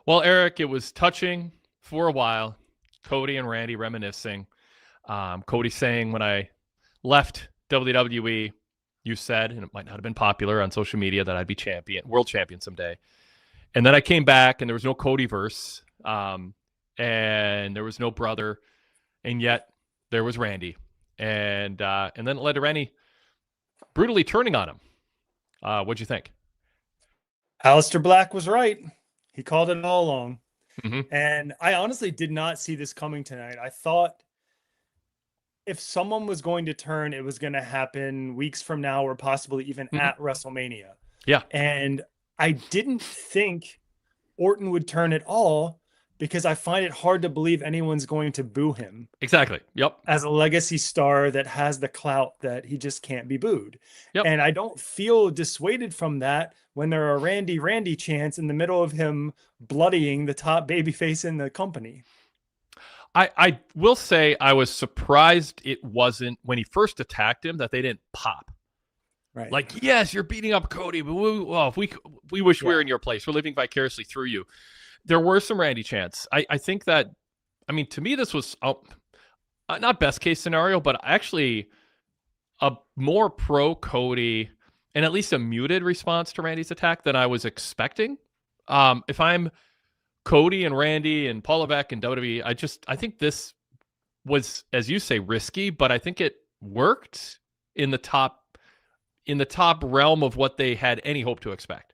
Well, Eric, it was touching for a while. Cody and Randy reminiscing. Cody saying, when I left WWE, you said, and it might not have been popular on social media, that I'd be world champion someday. And then I came back, and there was no Cody verse, and there was no brother, and yet there was Randy, and then it led to Randy brutally turning on him. What'd you think? Aleister Black was right. He called it all along. Mm-hmm. And I honestly did not see this coming tonight. I thought if someone was going to turn, it was going to happen weeks from now or possibly even at WrestleMania. Yeah. And I didn't think Orton would turn at all because I find it hard to believe anyone's going to boo him. Exactly. Yep. As a legacy star that has the clout that he just can't be booed. Yep. And I don't feel dissuaded from that when there are Randy chants in the middle of him bloodying the top babyface in the company. I will say I was surprised it wasn't, when he first attacked him, that they didn't pop. Right. Like, yes, you're beating up Cody, but we wish we were in your place. We're living vicariously through you. There were some Randy chants. I think that, I mean, to me, this was not best case scenario, but actually a more pro Cody and at least a muted response to Randy's attack than I was expecting. If I'm Cody and Randy and Paul Levesque and WWE, I think this was, as you say, risky, but I think it worked in the top realm of what they had any hope to expect.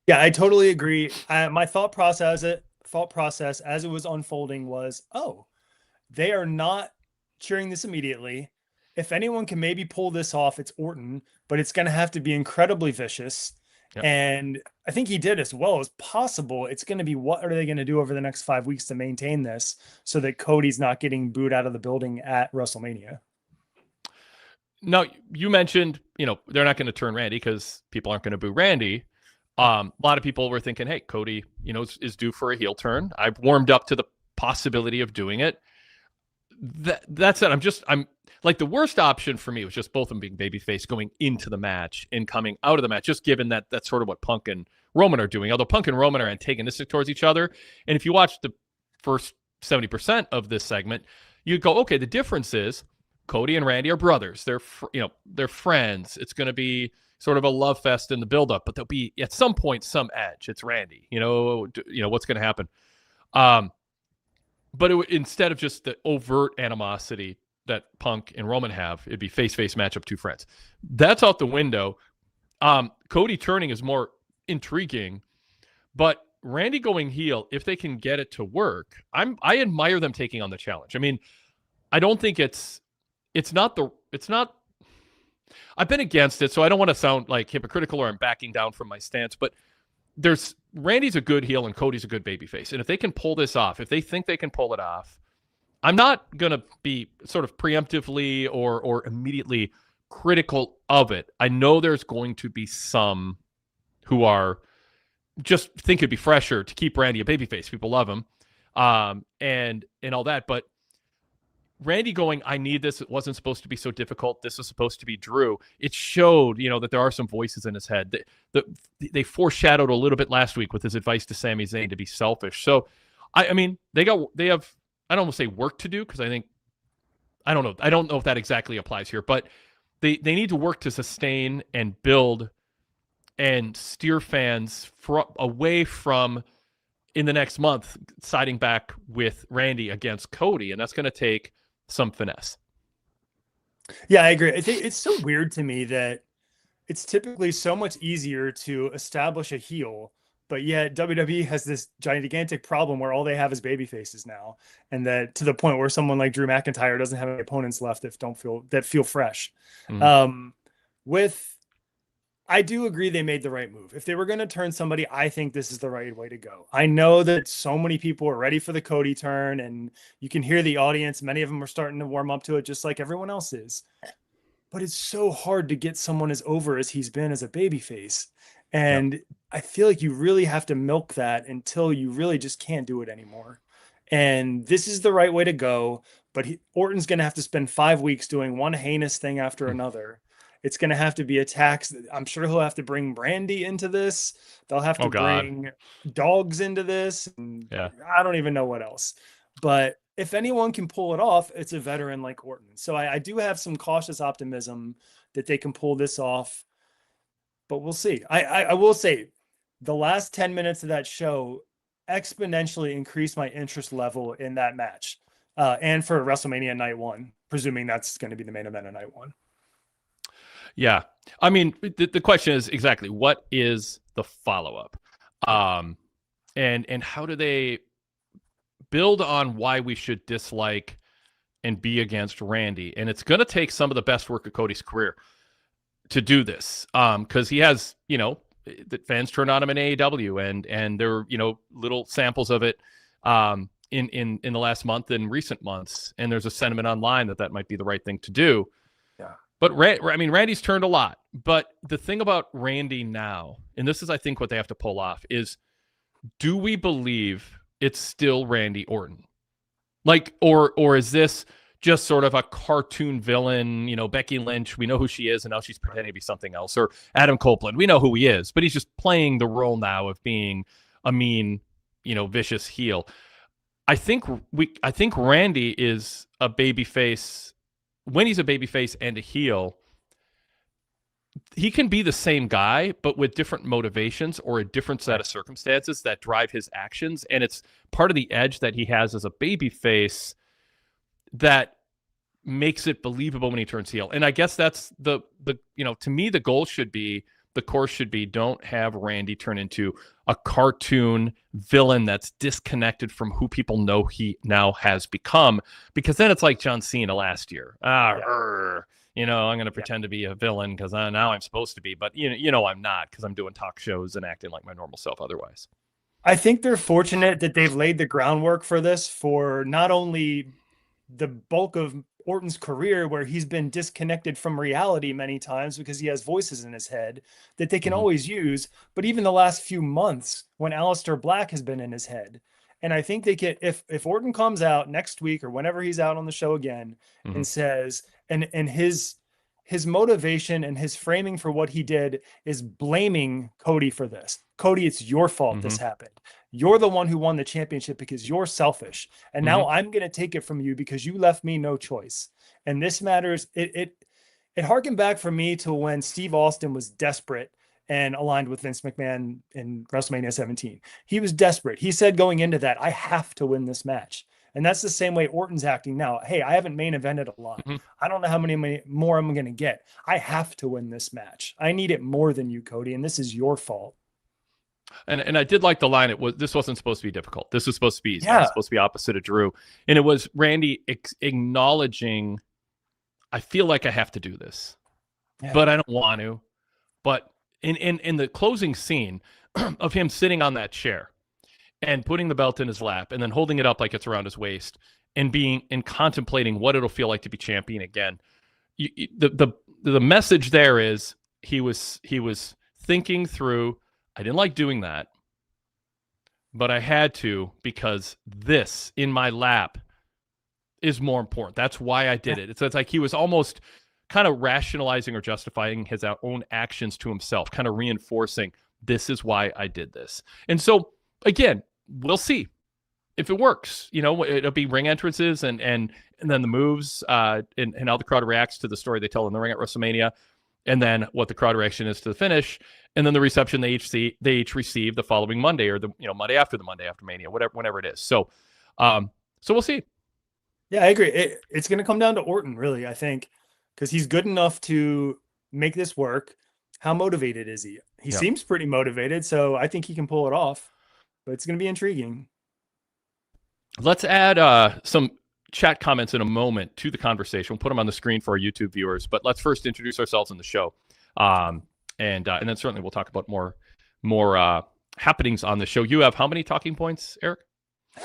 Yeah, I totally agree. My thought process as it was unfolding was, they are not cheering this immediately. If anyone can maybe pull this off, it's Orton, but it's going to have to be incredibly vicious. Yep. And I think he did as well as possible. It's going to be, what are they going to do over the next 5 weeks to maintain this so that Cody's not getting booed out of the building at WrestleMania? Now, you mentioned, they're not going to turn Randy because people aren't going to boo Randy. A lot of people were thinking, hey, Cody, is due for a heel turn. I've warmed up to the possibility of doing it. That's it. I'm like, the worst option for me was just both of them being babyface going into the match and coming out of the match, just given that that's sort of what Punk and Roman are doing. Although Punk and Roman are antagonistic towards each other. And if you watch the first 70% of this segment, you go, okay, the difference is Cody and Randy are brothers. They're friends. It's going to be sort of a love fest in the buildup, but there'll be at some point some edge. It's Randy. What's going to happen. But instead of just the overt animosity that Punk and Roman have, it'd be face-face matchup, two friends. That's out the window. Cody turning is more intriguing, but Randy going heel, if they can get it to work, I admire them taking on the challenge. I mean, I don't think it's not. I've been against it, so I don't want to sound like hypocritical or I'm backing down from my stance, but Randy's a good heel and Cody's a good babyface. And if they can pull this off, if they think they can pull it off, I'm not going to be sort of preemptively or immediately critical of it. I know there's going to be some who are just think it'd be fresher to keep Randy a babyface. People love him, and all that. But Randy going, I need this. It wasn't supposed to be so difficult. This was supposed to be Drew. It showed, that there are some voices in his head. They foreshadowed a little bit last week with his advice to Sami Zayn to be selfish. So, I mean, they have, I don't want to say work to do, because I don't know. I don't know if that exactly applies here, but they need to work to sustain and build and steer fans away from, in the next month, siding back with Randy against Cody. And that's going to take some finesse. Yeah, I agree. I think it's so weird to me that it's typically so much easier to establish a heel, but yet WWE has this gigantic problem where all they have is baby faces now. And that to the point where someone like Drew McIntyre doesn't have any opponents left that feel fresh. Mm-hmm. I do agree they made the right move. If they were going to turn somebody, I think this is the right way to go. I know that so many people are ready for the Cody turn, and you can hear the audience. Many of them are starting to warm up to it just like everyone else is. But it's so hard to get someone as over as he's been as a babyface. And I feel like you really have to milk that until you really just can't do it anymore. And this is the right way to go. But Orton's going to have to spend 5 weeks doing one heinous thing after another. It's going to have to be attacks. I'm sure he'll have to bring Brandy into this. They'll have to bring dogs into this. And I don't even know what else. But if anyone can pull it off, it's a veteran like Orton. So I do have some cautious optimism that they can pull this off. But we'll see. I will say the last 10 minutes of that show exponentially increased my interest level in that match. And for WrestleMania Night 1, presuming that's going to be the main event of Night 1. Yeah. I mean, the question is exactly what is the follow-up? And how do they build on why we should dislike and be against Randy? And it's going to take some of the best work of Cody's career to do this. Because he has, the fans turn on him in AEW and there were, little samples of it in the last month and recent months. And there's a sentiment online that might be the right thing to do. Yeah. But Randy's turned a lot. But the thing about Randy now, and this is, I think, what they have to pull off, is do we believe it's still Randy Orton? Or is this just sort of a cartoon villain? Becky Lynch, we know who she is, and now she's pretending to be something else. Or Adam Copeland, we know who he is, but he's just playing the role now of being a mean, vicious heel. I think Randy is a babyface. When he's a babyface and a heel, he can be the same guy, but with different motivations or a different set of circumstances that drive his actions. And it's part of the edge that he has as a babyface that makes it believable when he turns heel. And I guess that's to me, the goal should be, the course should be, don't have Randy turn into a cartoon villain that's disconnected from who people know he now has become, because then it's like John Cena last year. I'm going to pretend to be a villain because now I'm supposed to be, but I'm not, because I'm doing talk shows and acting like my normal self otherwise. I think they're fortunate that they've laid the groundwork for this for not only the bulk of Orton's career, where he's been disconnected from reality many times because he has voices in his head that they can always use, but even the last few months when Aleister Black has been in his head. And I think they can, if Orton comes out next week or whenever he's out on the show again and says, and his motivation and his framing for what he did is blaming Cody for this. Cody, it's your fault this happened. You're the one who won the championship because you're selfish. And now I'm going to take it from you because you left me no choice. And this matters. It harkened back for me to when Steve Austin was desperate and aligned with Vince McMahon in WrestleMania 17. He was desperate. He said going into that, I have to win this match. And that's the same way Orton's acting now. Hey, I haven't main evented a lot. I don't know how many more I'm going to get. I have to win this match. I need it more than you, Cody, and this is your fault. And I did like the line. This wasn't supposed to be difficult. This was supposed to be easy. It was supposed to be opposite of Drew. And it was Randy acknowledging, I feel like I have to do this, but I don't want to. But in the closing scene of him sitting on that chair and putting the belt in his lap and then holding it up like it's around his waist and contemplating what it'll feel like to be champion again. The message there is he was thinking through, I didn't like doing that, but I had to because this in my lap is more important. That's why I did it. It's like he was almost kind of rationalizing or justifying his own actions to himself, kind of reinforcing, this is why I did this. And so, again, we'll see if it works. It'll be ring entrances and then the moves and how the crowd reacts to the story they tell in the ring at WrestleMania, and then what the crowd reaction is to the finish, and then the reception they each receive the following Monday, or the Monday after Mania, whenever it is. So we'll see. Yeah, I agree. It's going to come down to Orton, really, I think, because he's good enough to make this work. How motivated is he? He seems pretty motivated, so I think he can pull it off. But it's going to be intriguing. Let's add some chat comments in a moment to the conversation. We'll put them on the screen for our YouTube viewers, but let's first introduce ourselves in the show. And then certainly we'll talk about more happenings on the show. You have how many talking points, Eric?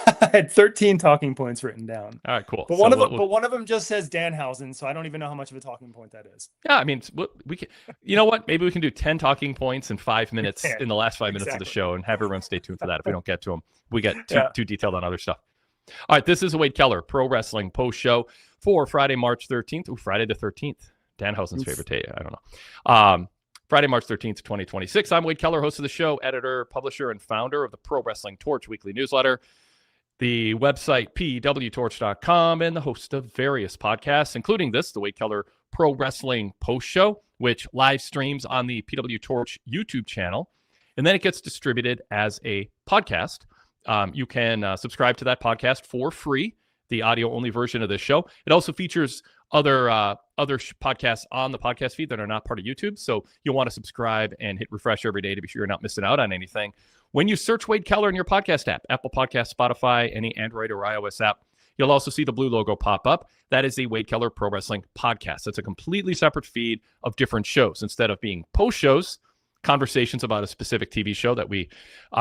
I had 13 talking points written down. All right, cool. But one of them just says Danhausen, so I don't even know how much of a talking point that is. Yeah, I mean, we can. You know what? Maybe we can do 10 talking points in 5 minutes in the last 5 minutes of the show, and have everyone stay tuned for that. If we don't get to them, we get too detailed on other stuff. All right, this is Wade Keller, Pro Wrestling Post Show for Friday, March 13th. Friday the 13th, Danhausen's favorite day. I don't know. Friday, March 13th, 2026. I'm Wade Keller, host of the show, editor, publisher, and founder of the Pro Wrestling Torch weekly newsletter, the website PWTorch.com, and the host of various podcasts, including this, the Wade Keller Pro Wrestling Post Show, which live streams on the PWTorch YouTube channel, and then it gets distributed as a podcast. You can subscribe to that podcast for free, the audio-only version of this show. It also features other podcasts on the podcast feed that are not part of YouTube, so you'll want to subscribe and hit refresh every day to be sure you're not missing out on anything. When you search Wade Keller in your podcast app, Apple Podcasts, Spotify, any Android or iOS app, you'll also see the blue logo pop up. That is the Wade Keller Pro Wrestling Podcast. It's a completely separate feed of different shows. Instead of being post shows, conversations about a specific TV show that we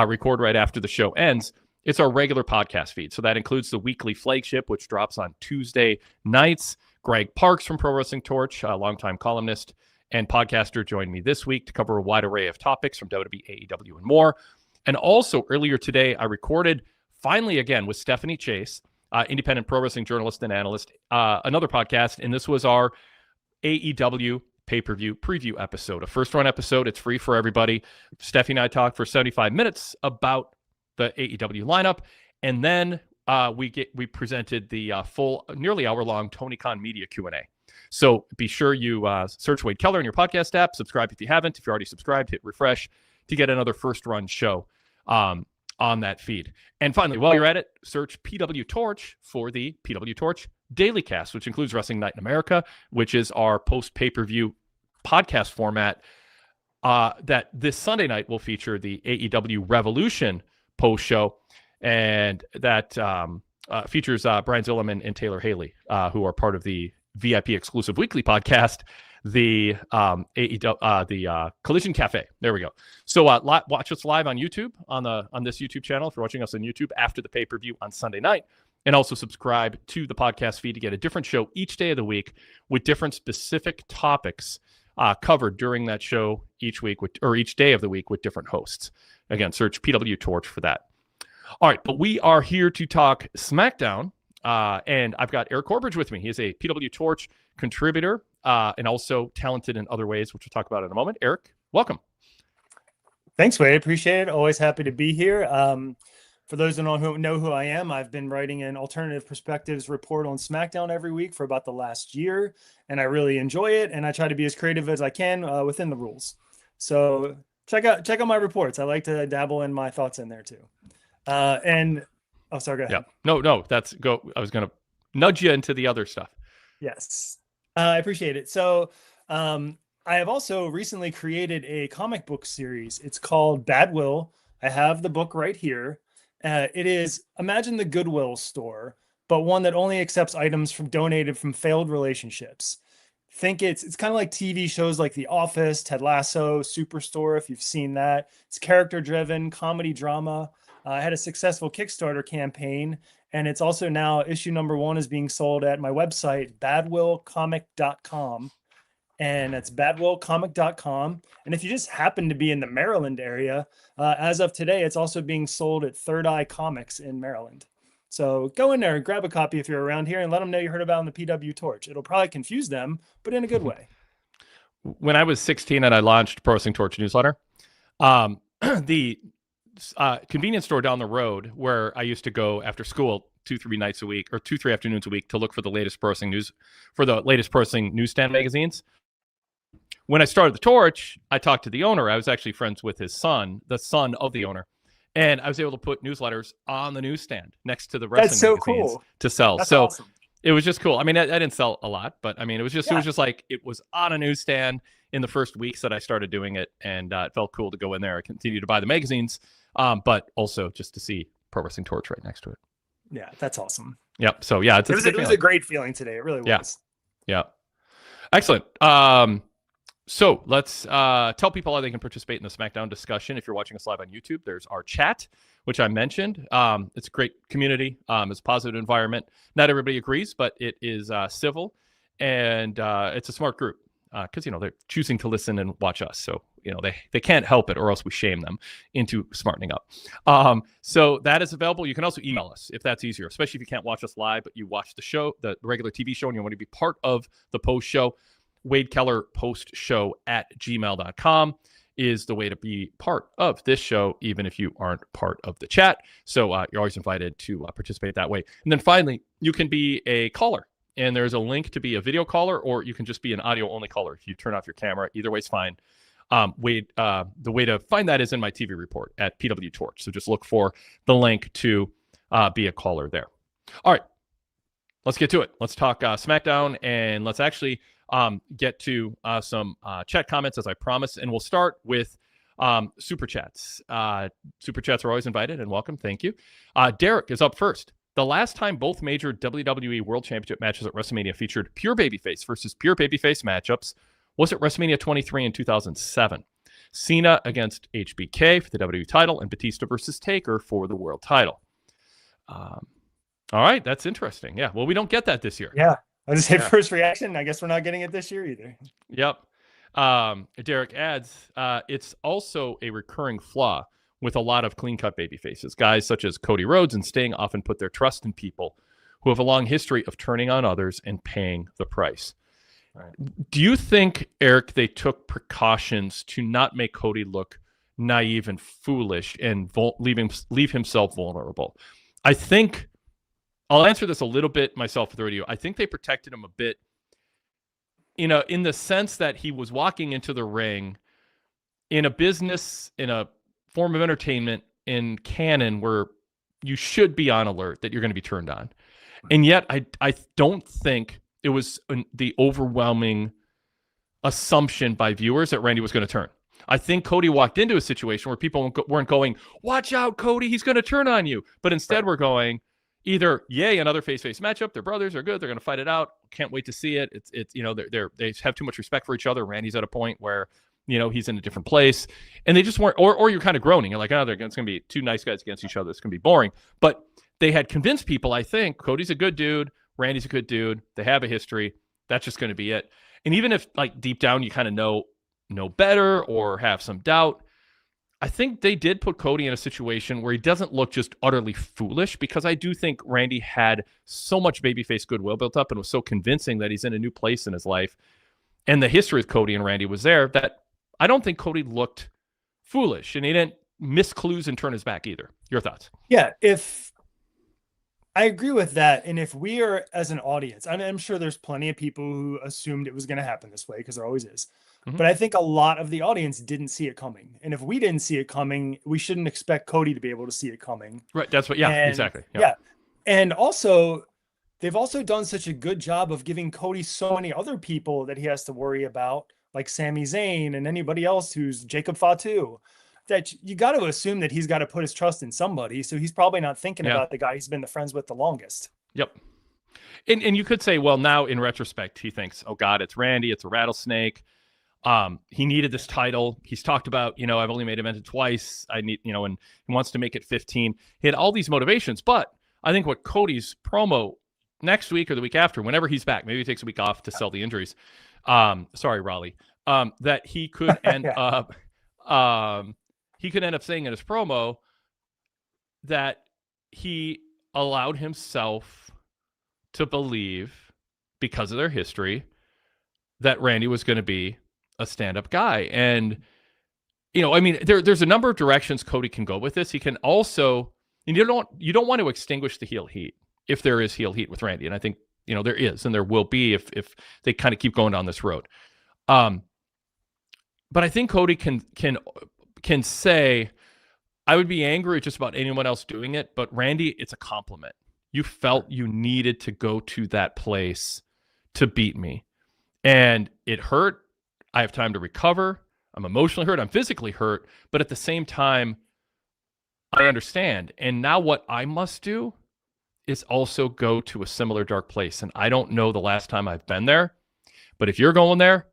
record right after the show ends, it's our regular podcast feed. So that includes the weekly flagship, which drops on Tuesday nights. Greg Parks from Pro Wrestling Torch, a longtime columnist and podcaster, joined me this week to cover a wide array of topics from WWE, AEW, and more. And also earlier today, I recorded finally again with Stephanie Chase, independent pro wrestling journalist and analyst, another podcast. And this was our AEW pay-per-view preview episode, a first-run episode. It's free for everybody. Stephanie and I talked for 75 minutes about the AEW lineup. And then we presented the full, nearly hour-long Tony Khan Media Q&A. So be sure you search Wade Keller in your podcast app. Subscribe if you haven't. If you're already subscribed, hit refresh to get another first-run show on that feed. And finally, while you're at it, search PWTorch for the PWTorch Daily Cast, which includes Wrestling Night in America, which is our post-pay-per-view podcast format that this Sunday night will feature the AEW Revolution post show, and that features Brian Zillman and Taylor Haley, who are part of the VIP exclusive weekly podcast, the Collision Cafe. There we go. So watch us live on YouTube on this YouTube channel if you're watching us on YouTube after the pay-per-view on Sunday night, and also subscribe to the podcast feed to get a different show each day of the week with different specific topics covered during that show each week or each day of the week with different hosts. Again, search PWTorch for that. All right, but we are here to talk SmackDown, and I've got Eric Corbridge with me. He is a PWTorch contributor and also talented in other ways, which we'll talk about in a moment. Eric, welcome. Thanks, Wade. Appreciate it. Always happy to be here. For those who know who I am, I've been writing an alternative perspectives report on SmackDown every week for about the last year, and I really enjoy it, and I try to be as creative as I can within the rules. So check out my reports. I like to dabble in my thoughts in there too. Sorry, go ahead. Yeah, no, I was going to nudge you into the other stuff. Yes, I appreciate it. So I have also recently created a comic book series. It's called Bad Will. I have the book right here. It is, imagine the Goodwill store, but one that only accepts items donated from failed relationships. Think it's kind of like TV shows like The Office, Ted Lasso, Superstore, if you've seen that. It's character-driven, comedy drama. I had a successful Kickstarter campaign, and it's also now issue number 1 is being sold at my website, badwillcomic.com. And that's badwillcomic.com. And if you just happen to be in the Maryland area, as of today, it's also being sold at Third Eye Comics in Maryland. So go in there and grab a copy if you're around here and let them know you heard about it on the PWTorch. It'll probably confuse them, but in a good way. When I was 16 and I launched Pro Wrestling Torch newsletter, the convenience store down the road where I used to go after school 2-3 nights a week or 2-3 afternoons a week to look for the latest pro wrestling news for the latest pro wrestling newsstand magazines. When I started the Torch, I talked to the owner. I was actually friends with his son, the son of the owner, and I was able to put newsletters on the newsstand next to the wrestling magazines to sell. That's so awesome. It was just cool. I mean, I didn't sell a lot, but I mean, it was just like it was on a newsstand in the first weeks that I started doing it, and it felt cool to go in there. I continued to buy the magazines, but also just to see Pro Wrestling Torch right next to it. Yeah, that's awesome. Yep. So yeah, it was a great feeling today. It really was. Yeah. Excellent. So let's tell people how they can participate in the SmackDown discussion. If you're watching us live on YouTube, there's our chat, which I mentioned. It's a great community. It's a positive environment. Not everybody agrees, but it is civil, and it's a smart group because, they're choosing to listen and watch us. So, they can't help it, or else we shame them into smartening up. So that is available. You can also email us if that's easier, especially if you can't watch us live, but you watch the show, the regular TV show, and you want to be part of the post show. Wade Keller post show at gmail.com is the way to be part of this show, even if you aren't part of the chat. So you're always invited to participate that way. And then finally, you can be a caller. And there's a link to be a video caller, or you can just be an audio-only caller if you turn off your camera. Either way is fine. The way to find that is in my TV report at PWTorch. So just look for the link to be a caller there. All right, let's get to it. Let's talk SmackDown, and let's actually get to some chat comments as I promised. And we'll start with super chats. Super chats are always invited and welcome. Thank you. Derek is up first. The last time both major WWE World Championship matches at WrestleMania featured pure babyface versus pure babyface matchups was at WrestleMania 23 in 2007. Cena against HBK for the WWE title and Batista versus Taker for the world title. All right, that's interesting. Yeah, well, we don't get that this year. Yeah, I just hit first reaction. I guess we're not getting it this year either. Yep. Derek adds, it's also a recurring flaw with a lot of clean-cut baby faces. Guys such as Cody Rhodes and Sting often put their trust in people who have a long history of turning on others and paying the price. Right. Do you think, Eric, they took precautions to not make Cody look naive and foolish and leave himself vulnerable? I think, I'll answer this a little bit myself through you. I think they protected him a bit, in the sense that he was walking into the ring in a business, in a form of entertainment, in canon, where you should be on alert that you're going to be turned on. And yet I don't think it was the overwhelming assumption by viewers that Randy was going to turn. I think Cody walked into a situation where people weren't going, watch out, Cody, he's going to turn on you. But instead we're going, either, yay, another face-face matchup. Their brothers are good. They're going to fight it out. Can't wait to see it. It's they have too much respect for each other. Randy's at a point where, he's in a different place. And they just weren't, or you're kind of groaning. You're like, oh, it's going to be two nice guys against each other. It's going to be boring. But they had convinced people, I think, Cody's a good dude. Randy's a good dude. They have a history. That's just going to be it. And even if, like, deep down you kind of know better or have some doubt, I think they did put Cody in a situation where he doesn't look just utterly foolish, because I do think Randy had so much babyface goodwill built up and was so convincing that he's in a new place in his life. And the history of Cody and Randy was there, that I don't think Cody looked foolish, and he didn't miss clues and turn his back either. Your thoughts? Yeah, I agree with that. And if we are, as an audience, I'm sure there's plenty of people who assumed it was going to happen this way, because there always is. Mm-hmm. But I think a lot of the audience didn't see it coming. And if we didn't see it coming, we shouldn't expect Cody to be able to see it coming. Right. That's what, exactly. Yeah. And also, they've also done such a good job of giving Cody so many other people that he has to worry about, like Sami Zayn and anybody else who's Jacob Fatu, that you got to assume that he's got to put his trust in somebody. So he's probably not thinking about the guy he's been the friends with the longest. Yep. And you could say, well, now in retrospect, he thinks, oh God, it's Randy, it's a rattlesnake. He needed this title. He's talked about, I've only made event twice. I need, and he wants to make it 15. He had all these motivations, but I think what Cody's promo next week or the week after, whenever he's back, maybe he takes a week off to sell the injuries. Sorry, Raleigh, that he could end up, he could end up saying in his promo that he allowed himself to believe, because of their history, that Randy was going to be a stand-up guy. And, there's a number of directions Cody can go with this. He can also, and you don't want to extinguish the heel heat if there is heel heat with Randy. And I think, there is, and there will be if they kind of keep going down this road. But I think Cody can say, I would be angry at just about anyone else doing it, but Randy, it's a compliment. You felt you needed to go to that place to beat me. And it hurt. I have time to recover. I'm emotionally hurt. I'm physically hurt. But at the same time, I understand. And now what I must do is also go to a similar dark place. And I don't know the last time I've been there. But if you're going there,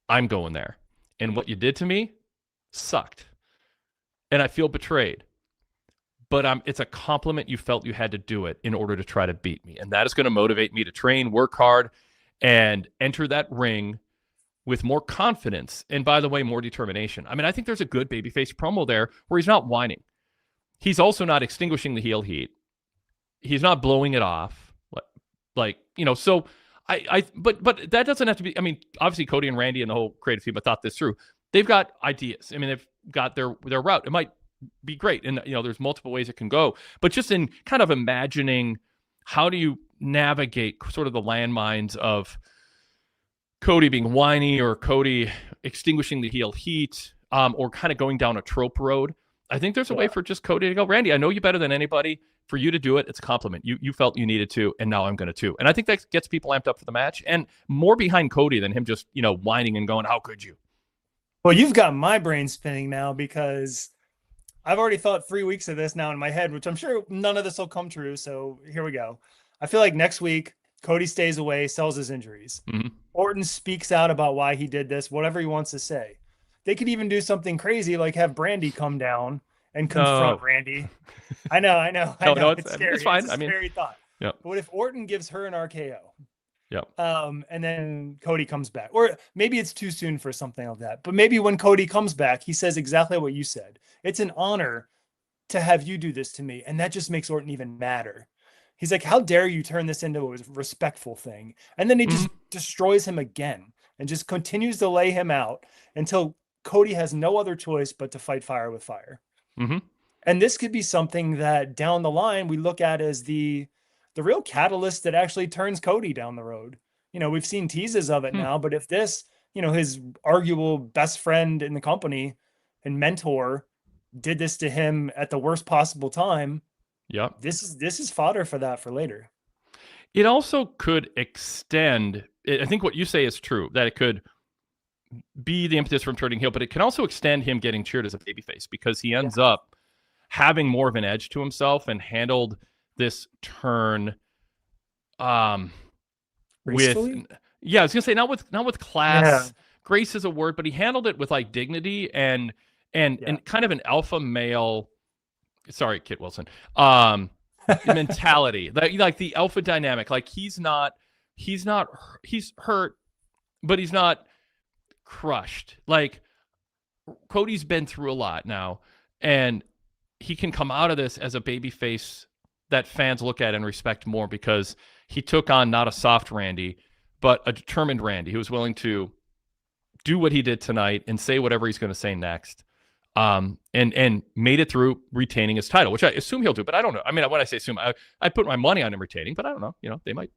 I'm going there. And what you did to me sucked. And I feel betrayed. But it's a compliment. You felt you had to do it in order to try to beat me. And that is going to motivate me to train, work hard, and enter that ring with more confidence. And by the way, more determination. I mean, I think there's a good babyface promo there where he's not whining. He's also not extinguishing the heel heat. He's not blowing it off. So But that doesn't have to be. I mean, obviously Cody and Randy and the whole creative team have thought this through. They've got ideas. I mean, they've got their route. It might be great, and there's multiple ways it can go. But just in kind of imagining how do you navigate sort of the landmines of Cody being whiny or Cody extinguishing the heel heat, or kind of going down a trope road. I think there's a way for just Cody to go, Randy, I know you better than anybody. For you to do it, it's a compliment. You felt you needed to, and now I'm going to too. And I think that gets people amped up for the match, and more behind Cody than him just, whining and going, how could you? Well, you've got my brain spinning now because I've already thought 3 weeks of this now in my head, which I'm sure none of this will come true. So here we go. I feel like next week, Cody stays away, sells his injuries. Mm-hmm. Orton speaks out about why he did this, whatever he wants to say. They could even do something crazy like have Brandy come down and confront Randy. I know. No, it's scary. It's fine. It's a scary thought. Yeah. But what if Orton gives her an RKO? Yep. And then Cody comes back. Or maybe it's too soon for something like that. But maybe when Cody comes back, he says exactly what you said. It's an honor to have you do this to me. And that just makes Orton even madder. He's like, how dare you turn this into a respectful thing? And then he just destroys him again and just continues to lay him out until Cody has no other choice but to fight fire with fire. Mm-hmm. And this could be something that down the line we look at as the real catalyst that actually turns Cody down the road. We've seen teases of it now, but if this, his arguable best friend in the company and mentor did this to him at the worst possible time, this is fodder for that for later. It also could extend. I think what you say is true, that it could be the impetus for him turning heel, but it can also extend him getting cheered as a babyface because he ends up having more of an edge to himself and handled this turn Gracefully? I was gonna say not with class. Grace is a word, but he handled it with like dignity and kind of an alpha male. Sorry, Kit Wilson. Mentality, like the alpha dynamic. Like he's hurt, but he's not crushed. Like Cody's been through a lot now, and he can come out of this as a baby face that fans look at and respect more because he took on not a soft Randy, but a determined Randy who was willing to do what he did tonight and say whatever he's going to say next. And made it through retaining his title, which I assume he'll do, but I don't know. I mean, when I say assume, I put my money on him retaining, but I don't know. They might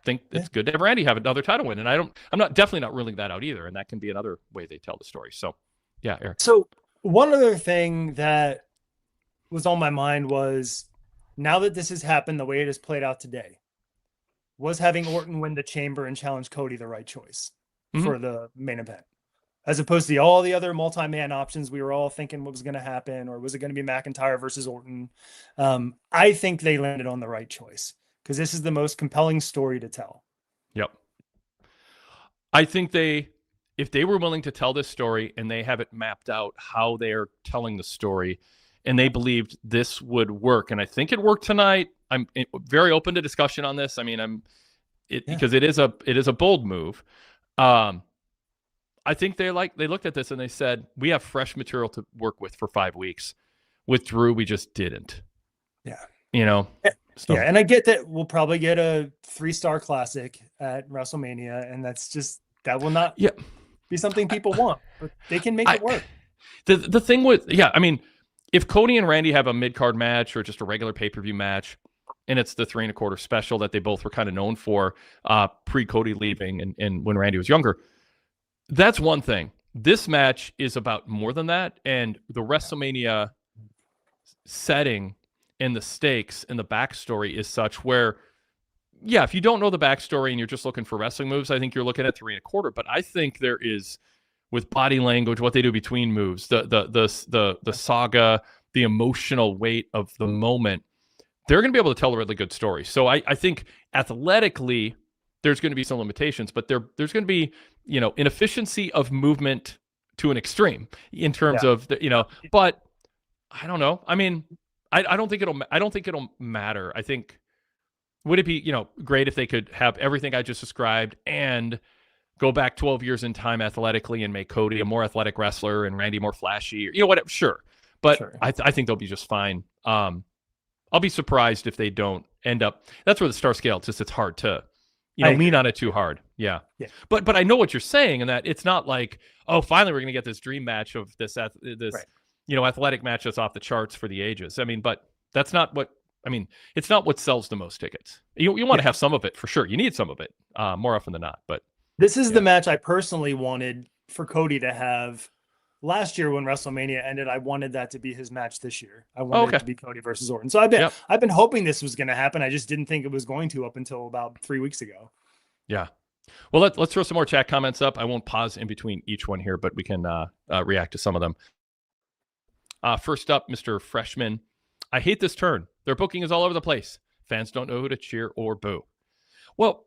think it's good to have Randy have another title win, and I'm definitely not ruling that out either, and that can be another way they tell the story. So, yeah, Eric. So one other thing that was on my mind was, now that this has happened the way it has played out today, was having Orton win the Chamber and challenge Cody the right choice for the main event? As opposed to all the other multi-man options we were all thinking what was going to happen, or was it going to be McIntyre versus Orton? I think they landed on the right choice because this is the most compelling story to tell. Yep. I think if they were willing to tell this story and they have it mapped out how they are telling the story and they believed this would work, and I think it worked tonight. I'm very open to discussion on this. I mean, because it is a bold move. I think they looked at this and they said, we have fresh material to work with for 5 weeks. With Drew, we just didn't. Yeah. So. Yeah, and I get that we'll probably get a 3-star classic at WrestleMania, and that will not be something people want, but they can make it work. The thing with, I mean, if Cody and Randy have a mid-card match or just a regular pay-per-view match, and it's the 3 1/4 special that they both were kind of known for pre-Cody leaving and when Randy was younger, that's one thing. This match is about more than that, and the WrestleMania setting and the stakes and the backstory is such where, if you don't know the backstory and you're just looking for wrestling moves, I think you're looking at 3 1/4. But I think there is, with body language, what they do between moves, the saga, the emotional weight of the moment, they're going to be able to tell a really good story. So I think athletically, there's going to be some limitations, but there's going to be, inefficiency of movement to an extreme in terms of but I don't know. I mean, I don't think it'll matter. I think, would it be, great if they could have everything I just described and go back 12 years in time athletically and make Cody a more athletic wrestler and Randy more flashy, or, whatever. Sure. But sure. I think they'll be just fine. I'll be surprised if they don't end up. That's where the star scale, it's hard to lean on it too hard. Yeah. But I know what you're saying, and that it's not like, oh, finally we're going to get this dream match of this athletic match that's off the charts for the ages. I mean, but that's not what. I mean, it's not what sells the most tickets. You want to have some of it for sure. You need some of it more often than not. But this is the match I personally wanted for Cody to have last year when WrestleMania ended. I wanted that to be his match this year. I wanted it to be Cody versus Orton. So I've been hoping this was going to happen. I just didn't think it was going to up until about 3 weeks ago. Yeah. Well, let's throw some more chat comments up. I won't pause in between each one here, but we can react to some of them. First up, Mr. Freshman. I hate this turn. Their booking is all over the place. Fans don't know who to cheer or boo. Well,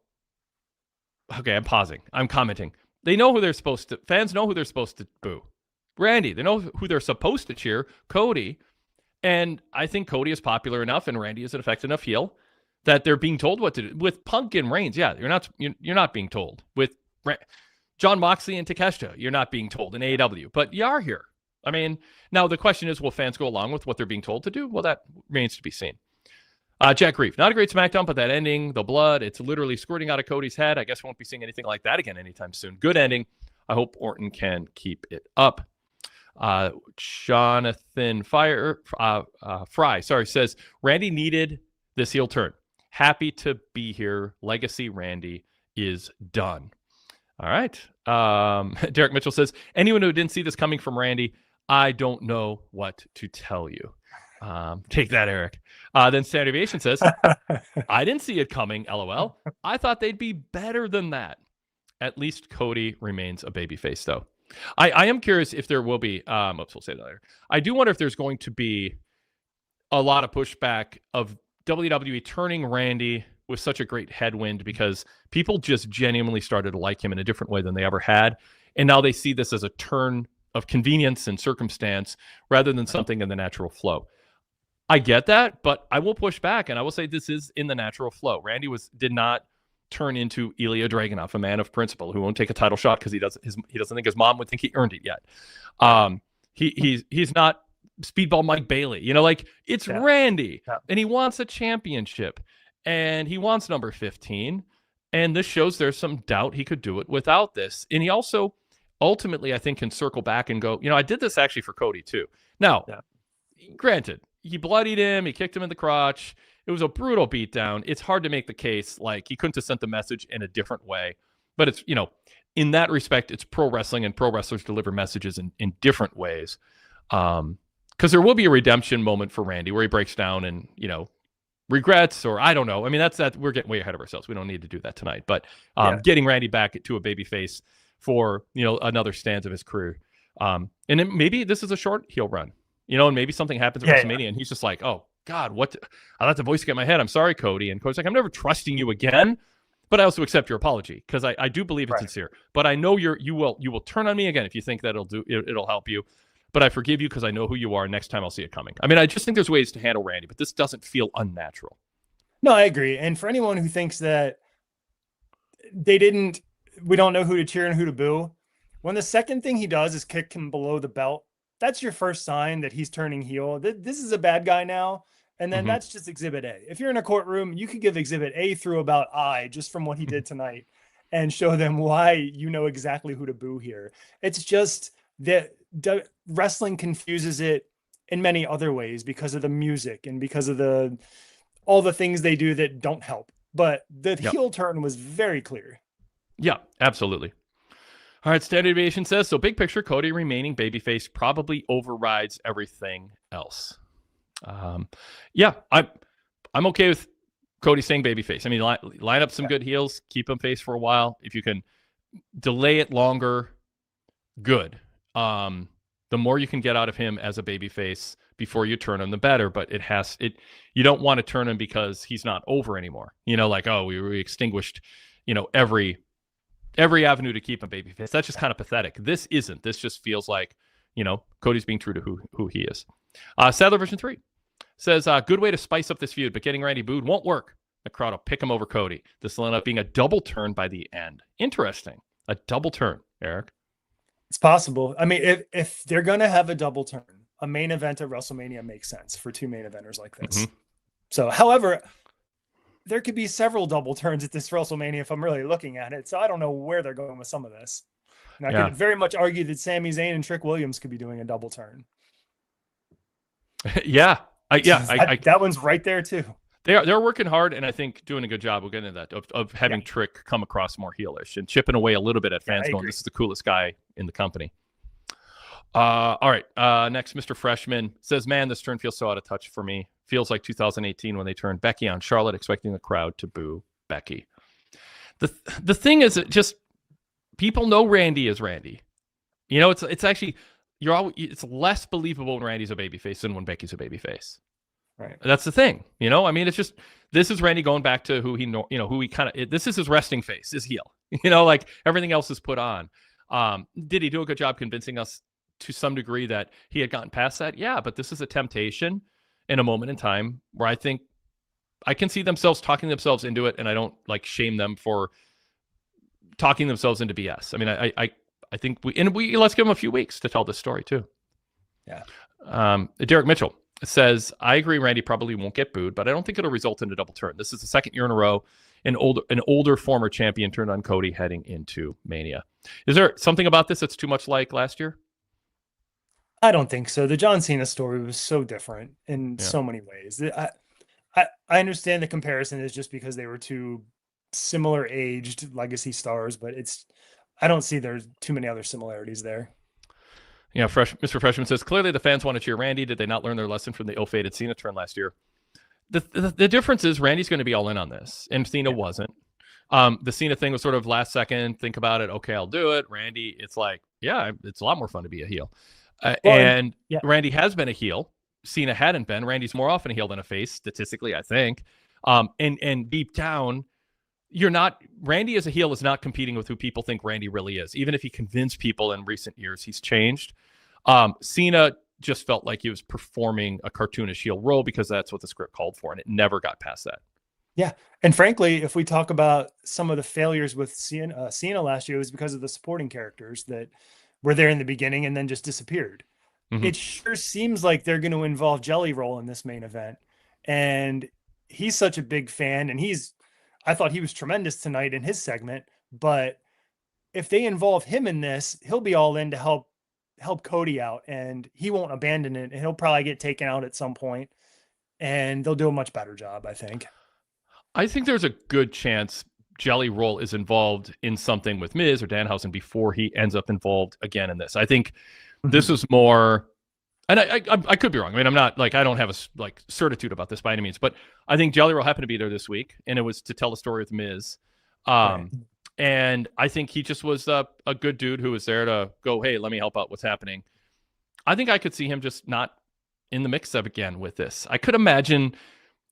okay, I'm pausing. I'm commenting. They know who they're supposed to. Fans know who they're supposed to boo. Randy. They know who they're supposed to cheer. Cody. And I think Cody is popular enough, and Randy is an effective enough heel that they're being told what to do. With Punk and Reigns, you're not being told. With John Moxley and Takeshita, you're not being told in AEW, but you are here. I mean, now the question is, will fans go along with what they're being told to do? Well, that remains to be seen. Jack Reeve, not a great SmackDown, but that ending, the blood, it's literally squirting out of Cody's head. I guess we won't be seeing anything like that again anytime soon. Good ending. I hope Orton can keep it up. Jonathan Fry, says, Randy needed this heel turn. Happy to be here. Legacy Randy is done. All right. Derek Mitchell says, anyone who didn't see this coming from Randy, I don't know what to tell you. Take that, Eric. Then Standard Aviation says, I didn't see it coming, LOL. I thought they'd be better than that. At least Cody remains a babyface, though. I am curious if there will be, we'll say that later. I do wonder if there's going to be a lot of pushback of WWE turning Randy with such a great headwind, because people just genuinely started to like him in a different way than they ever had. And now they see this as a turn of convenience and circumstance rather than something in the natural flow. I get that, but I will push back, and I will say this is in the natural flow. Randy did not turn into Ilya Dragunov, a man of principle who won't take a title shot because he doesn't think his mom would think he earned it yet. He's not Speedball Mike Bailey. It's Randy, and he wants a championship, and he wants number 15. And this shows there's some doubt he could do it without this. And he also ultimately, I think, can circle back and go, I did this actually for Cody too. Now, granted, he bloodied him. He kicked him in the crotch. It was a brutal beatdown. It's hard to make the case like he couldn't have sent the message in a different way. But it's, in that respect, it's pro wrestling, and pro wrestlers deliver messages in different ways. Because there will be a redemption moment for Randy where he breaks down and, regrets, or I don't know. I mean, that's we're getting way ahead of ourselves. We don't need to do that tonight. But getting Randy back to a babyface for, another stanza of his career. And then maybe this is a short heel run. And maybe something happens at WrestleMania, and he's just like, oh, God, what? I let the voice get in my head. I'm sorry, Cody. And Cody's like, I'm never trusting you again, but I also accept your apology because I do believe it's sincere. But I know you will turn on me again if you think that it'll help you. But I forgive you because I know who you are. Next time I'll see it coming. I mean, I just think there's ways to handle Randy, but this doesn't feel unnatural. No, I agree. And for anyone who thinks that we don't know who to cheer and who to boo, when the second thing he does is kick him below the belt, that's your first sign that he's turning heel. This is a bad guy now. And then that's just exhibit A. If you're in a courtroom, you could give exhibit A through about I just from what he did tonight and show them why you know exactly who to boo here. It's just that wrestling confuses it in many other ways because of the music and because of all the things they do that don't help. But the heel turn was very clear. Yeah, absolutely. All right, Standard Deviation says, so big picture, Cody remaining babyface probably overrides everything else. I'm okay with Cody staying babyface. I mean, line up some good heels, keep him face for a while. If you can delay it longer, good. The more you can get out of him as a babyface before you turn him, the better. But you don't want to turn him because he's not over anymore. Like, oh, we extinguished, every avenue to keep him babyface. That's just kind of pathetic. This isn't. This just feels like, Cody's being true to who he is. Sadler version 3 says, good way to spice up this feud, but getting Randy booed won't work. The crowd will pick him over Cody. This will end up being a double turn by the end. Interesting. A double turn, Eric. It's possible. I mean, if they're going to have a double turn, a main event at WrestleMania makes sense for two main eventers like this. So, however, there could be several double turns at this WrestleMania if I'm really looking at it. So I don't know where they're going with some of this. And I could very much argue that Sami Zayn and Trick Williams could be doing a double turn. Yeah. That one's right there too. They're working hard, and I think doing a good job. We'll get into that of having Trick come across more heelish and chipping away a little bit at fans going, this is the coolest guy in the company. All right. Next, Mr. Freshman says, man, this turn feels so out of touch for me. Feels like 2018 when they turned Becky on Charlotte, expecting the crowd to boo Becky. The thing is, it just people know Randy is Randy. You know, it's actually it's less believable when Randy's a babyface than when Becky's a babyface. Right. That's the thing. You know, I mean, it's just this is Randy going back to who he kind of this is his resting face, his heel. You know, like everything else is put on. Did he do a good job convincing us to some degree that he had gotten past that? Yeah, but this is a temptation in a moment in time where I think I can see themselves talking themselves into it, and I don't like shame them for talking themselves into BS. I mean, I think we let's give them a few weeks to tell this story too. Yeah. Derek Mitchell says, I agree Randy probably won't get booed, but I don't think it'll result in a double turn. This is the second year in a row an older former champion turned on Cody heading into Mania. Is there something about this that's too much like last year? I don't think so. The John Cena story was so different in so many ways. I understand the comparison is just because they were two similar aged legacy stars, but I don't see there's too many other similarities there. Yeah, Mr. Freshman says, clearly the fans want to cheer Randy. Did they not learn their lesson from the ill-fated Cena turn last year? The difference is Randy's going to be all in on this, and Cena wasn't. The Cena thing was sort of last second, think about it, okay, I'll do it. Randy, it's like, yeah, it's a lot more fun to be a heel. Randy has been a heel. Cena hadn't been. Randy's more often a heel than a face, statistically, I think. And deep down, Randy as a heel is not competing with who people think Randy really is. Even if he convinced people in recent years he's changed. Cena just felt like he was performing a cartoonish heel role because that's what the script called for, and it never got past that. Yeah. And frankly, if we talk about some of the failures with Cena last year, it was because of the supporting characters that were there in the beginning and then just disappeared. Mm-hmm. It sure seems like they're going to involve Jelly Roll in this main event. And he's such a big fan, and I thought he was tremendous tonight in his segment, but if they involve him in this, he'll be all in to help Cody out, and he won't abandon it, and he'll probably get taken out at some point, and they'll do a much better job, I think. I think there's a good chance Jelly Roll is involved in something with Miz or Danhausen before he ends up involved again in this. I think this is more, and I could be wrong. I mean, I'm not like, I don't have a certitude about this by any means, but I think Jelly Roll happened to be there this week, and it was to tell the story with Miz. Right. And I think he just was a good dude who was there to go, hey, let me help out what's happening. I think I could see him just not in the mix of again with this. I could imagine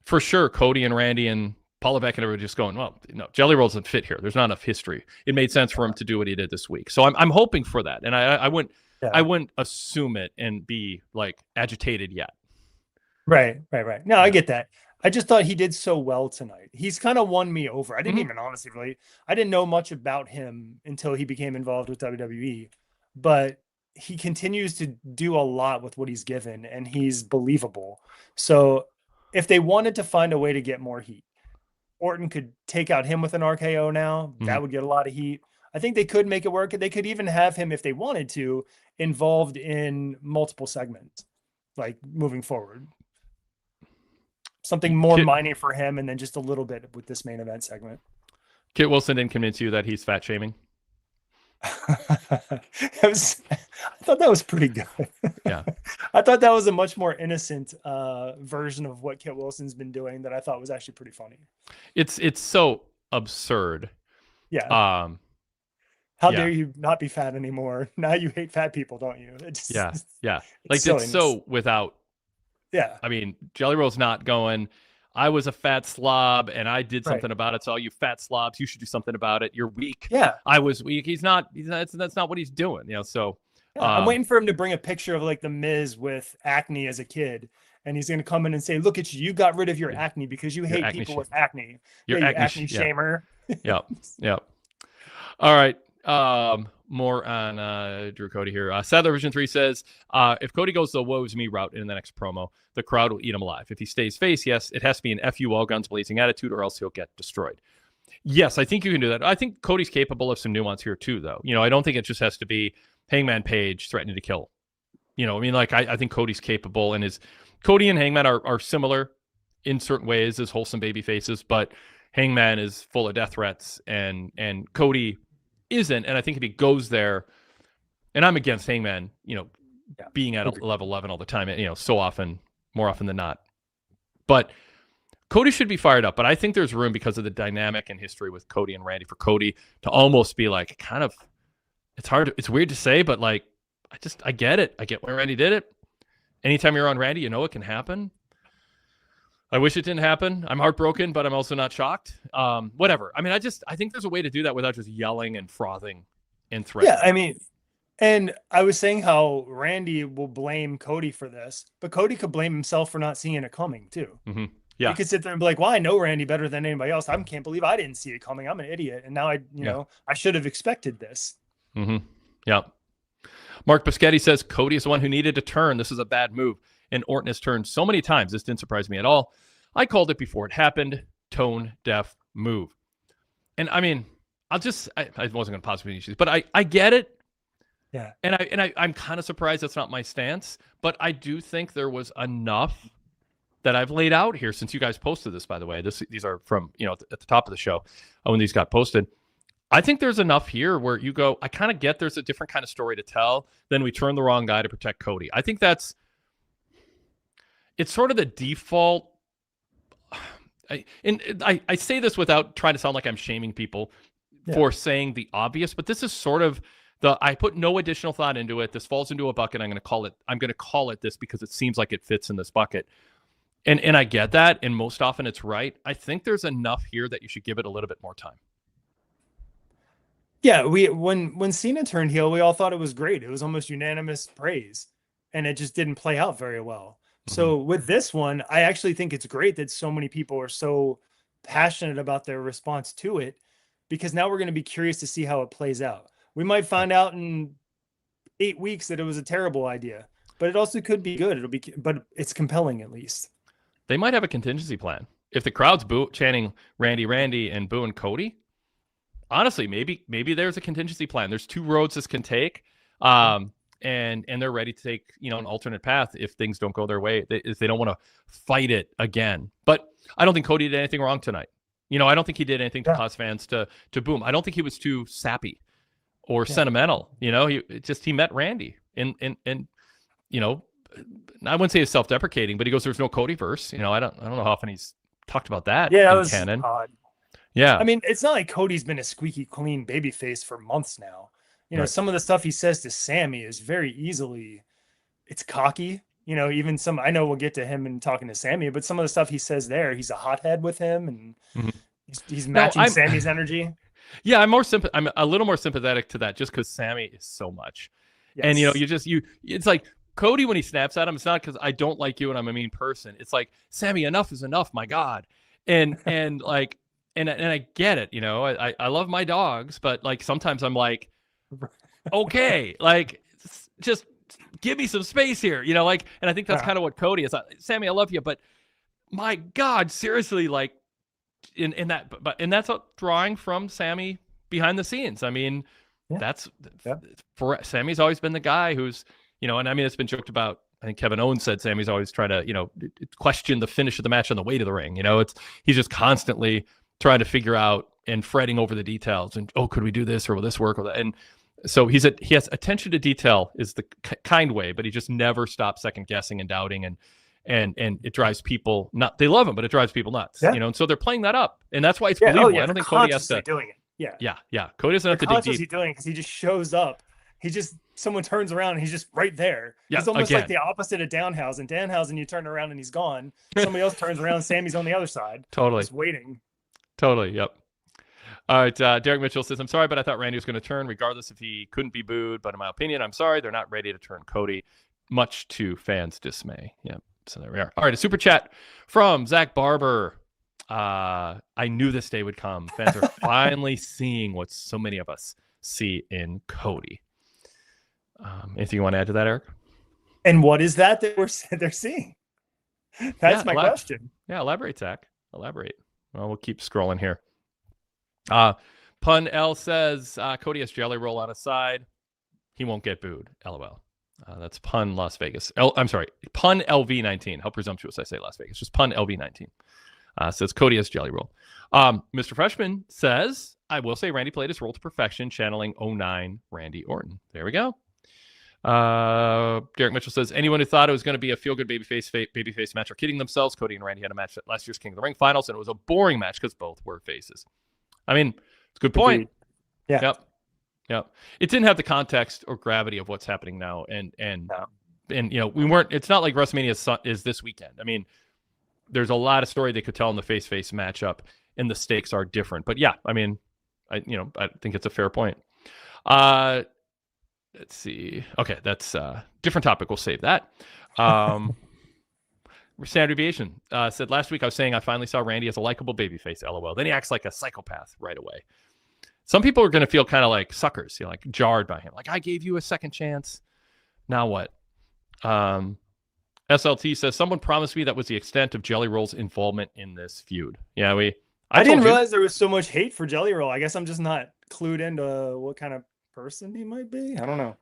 for sure Cody and Randy and Paul Levesque and everybody just going, well, no, Jelly Roll doesn't fit here. There's not enough history. It made sense for him to do what he did this week. So I'm hoping for that. And I wouldn't assume it and be like agitated yet. Right. No, I get that. I just thought he did so well tonight. He's kind of won me over. I didn't even honestly I didn't know much about him until he became involved with WWE, but he continues to do a lot with what he's given, and he's believable. So if they wanted to find a way to get more heat, Orton could take out him with an RKO now. That would get a lot of heat. I think they could make it work. They could even have him, if they wanted to, involved in multiple segments, like moving forward. Something more minor for him, and then just a little bit with this main event segment. Kit Wilson didn't convince you that he's fat shaming? I thought that was pretty good. Yeah. I thought that was a much more innocent version of what Kit Wilson's been doing that I thought was actually pretty funny. It's so absurd. Yeah. How dare you not be fat anymore? Now you hate fat people, don't you? Yeah. Like it's so without. Yeah. I mean, Jelly Roll's not going, I was a fat slob and I did something about it. So all you fat slobs, you should do something about it. You're weak. Yeah. I was weak. He's not, that's not what he's doing. You know, so I'm waiting for him to bring a picture of like the Miz with acne as a kid. And he's going to come in and say, look at you. You got rid of your acne because you hate people with acne. You're acne shamer. Yep. All right. more on Drew Cody here. Sadler Vision 3 says, if Cody goes the woe is me route in the next promo, the crowd will eat him alive. If he stays face, yes, it has to be an FU all guns blazing attitude or else he'll get destroyed. Yes, I think you can do that. I think Cody's capable of some nuance here too, though. I don't think it just has to be Hangman Page threatening to kill. I think Cody's capable, and Cody and Hangman are similar in certain ways as wholesome baby faces, but Hangman is full of death threats and Cody isn't. And I think if he goes there, and I'm against Hangman, being at level 11 all the time, so often, more often than not. But Cody should be fired up. But I think there's room because of the dynamic and history with Cody and Randy for Cody to almost be like it's weird to say, but like, I get it. I get why Randy did it. Anytime you're on Randy, it can happen. I wish it didn't happen. I'm heartbroken, but I'm also not shocked. Whatever. I think there's a way to do that without just yelling and frothing and threatening. Yeah, and I was saying how Randy will blame Cody for this, but Cody could blame himself for not seeing it coming too. Mm-hmm. Yeah. He could sit there and be like, well, I know Randy better than anybody else. I can't believe I didn't see it coming. I'm an idiot. And now I should have expected this. Mm-hmm. Yeah. Mark Biscotti says Cody is the one who needed to turn. This is a bad move. And Orton has turned so many times. This didn't surprise me at all. I called it before it happened. Tone deaf move. And I wasn't going to possibly issues, but I get it. Yeah. And I'm kind of surprised that's not my stance, but I do think there was enough that I've laid out here since you guys posted this, by the way. These are from, at the top of the show when these got posted. I think there's enough here where you go, I kind of get there's a different kind of story to tell. Then we turn the wrong guy to protect Cody. I think it's sort of the default. I say this without trying to sound like I'm shaming people for saying the obvious, but this is sort of I put no additional thought into it. This falls into a bucket. I'm going to call it this because it seems like it fits in this bucket. And I get that. And most often it's right. I think there's enough here that you should give it a little bit more time. Yeah. When Cena turned heel, we all thought it was great. It was almost unanimous praise, and it just didn't play out very well. Mm-hmm. So with this one, I actually think it's great that so many people are so passionate about their response to it, because now we're going to be curious to see how it plays out. We might find out in 8 weeks that it was a terrible idea, but it also could be good. But it's compelling at least. They might have a contingency plan. If the crowd's chanting Randy and booing Cody, honestly, maybe there's a contingency plan. There's 2 roads this can take. And they're ready to take, an alternate path if things don't go their way, if they don't want to fight it again. But I don't think Cody did anything wrong tonight. I don't think he did anything to cause fans to boom. I don't think he was too sappy or sentimental. He met Randy and I wouldn't say it's self-deprecating, but he goes, there's no Cody verse. I don't know how often he's talked about that in canon. Odd. Yeah. It's not like Cody's been a squeaky clean babyface for months now. Right. Some of the stuff he says to Sami is very easily, it's cocky. Even I know we'll get to him and talking to Sami, but some of the stuff he says there, he's a hothead with him, and he's matching Sami's energy. Yeah, I'm a little more sympathetic to that just because Sami is so much. Yes. And it's like Cody when he snaps at him, it's not because I don't like you and I'm a mean person. It's like, Sami, enough is enough, my God. And I get it, I love my dogs, but like sometimes I'm like, okay, like just give me some space here, and I think that's kind of what Cody is. Sami, I love you, but my God, seriously, like in that, but that's a drawing from Sami behind the scenes. That's for Sami's always been the guy who's, and it's been joked about. I think Kevin Owens said Sami's always trying to, question the finish of the match on the way to the ring. He's just constantly trying to figure out and fretting over the details and, could we do this or will this work or that? And so he has attention to detail is the kind way, but he just never stops second guessing and doubting. And it drives people nuts. They love him, but it drives people nuts, and so they're playing that up. And that's why it's believable. I don't think Cody has to doing it. Yeah. Cody doesn't have to dig deep. He's doing it because he just shows up. Someone turns around and he's just right there. Yeah, it's almost like the opposite of Danhausen. Danhausen, you turn around and he's gone. Somebody else turns around and Sami's on the other side. Totally. Just waiting. Totally. Yep. All right. Derek Mitchell says, I'm sorry, but I thought Randy was going to turn regardless if he couldn't be booed. But in my opinion, I'm sorry. They're not ready to turn Cody, much to fans' dismay. Yep. So there we are. All right. A super chat from Zach Barber. I knew this day would come. Fans are finally seeing what so many of us see in Cody. Anything you want to add to that, Eric? And what is that they're seeing? That's my question. Yeah, elaborate, Zach. Elaborate. Well, we'll keep scrolling here. Pun L says Cody has Jelly Roll on his side. He won't get booed. LOL. That's Pun Las Vegas. I'm sorry. Pun LV19. How presumptuous I say Las Vegas. Just Pun LV19. Says Cody has Jelly Roll. Mr. Freshman says, I will say Randy played his role to perfection, channeling 09 Randy Orton. There we go. Derek Mitchell says, anyone who thought it was going to be a feel-good babyface match are kidding themselves. Cody and Randy had a match at last year's King of the Ring finals, and it was a boring match because both were faces. I mean, it's a good point. Yeah. Yep. It didn't have the context or gravity of what's happening now. And you know, it's not like WrestleMania is this weekend. I mean, there's a lot of story they could tell in the face-face matchup, and the stakes are different. But yeah, I mean, I think it's a fair point. Let's see. Okay, that's a different topic. We'll save that. Standard Deviation said, last week I was saying I finally saw Randy as a likable babyface, LOL. Then he acts like a psychopath right away. Some people are going to feel kind of like suckers, you know, like jarred by him. Like, I gave you a second chance. Now what? SLT says, someone promised me that was the extent of Jelly Roll's involvement in this feud. Yeah, I didn't realize there was so much hate for Jelly Roll. I guess I'm just not clued into what kind of person he might be. I don't know.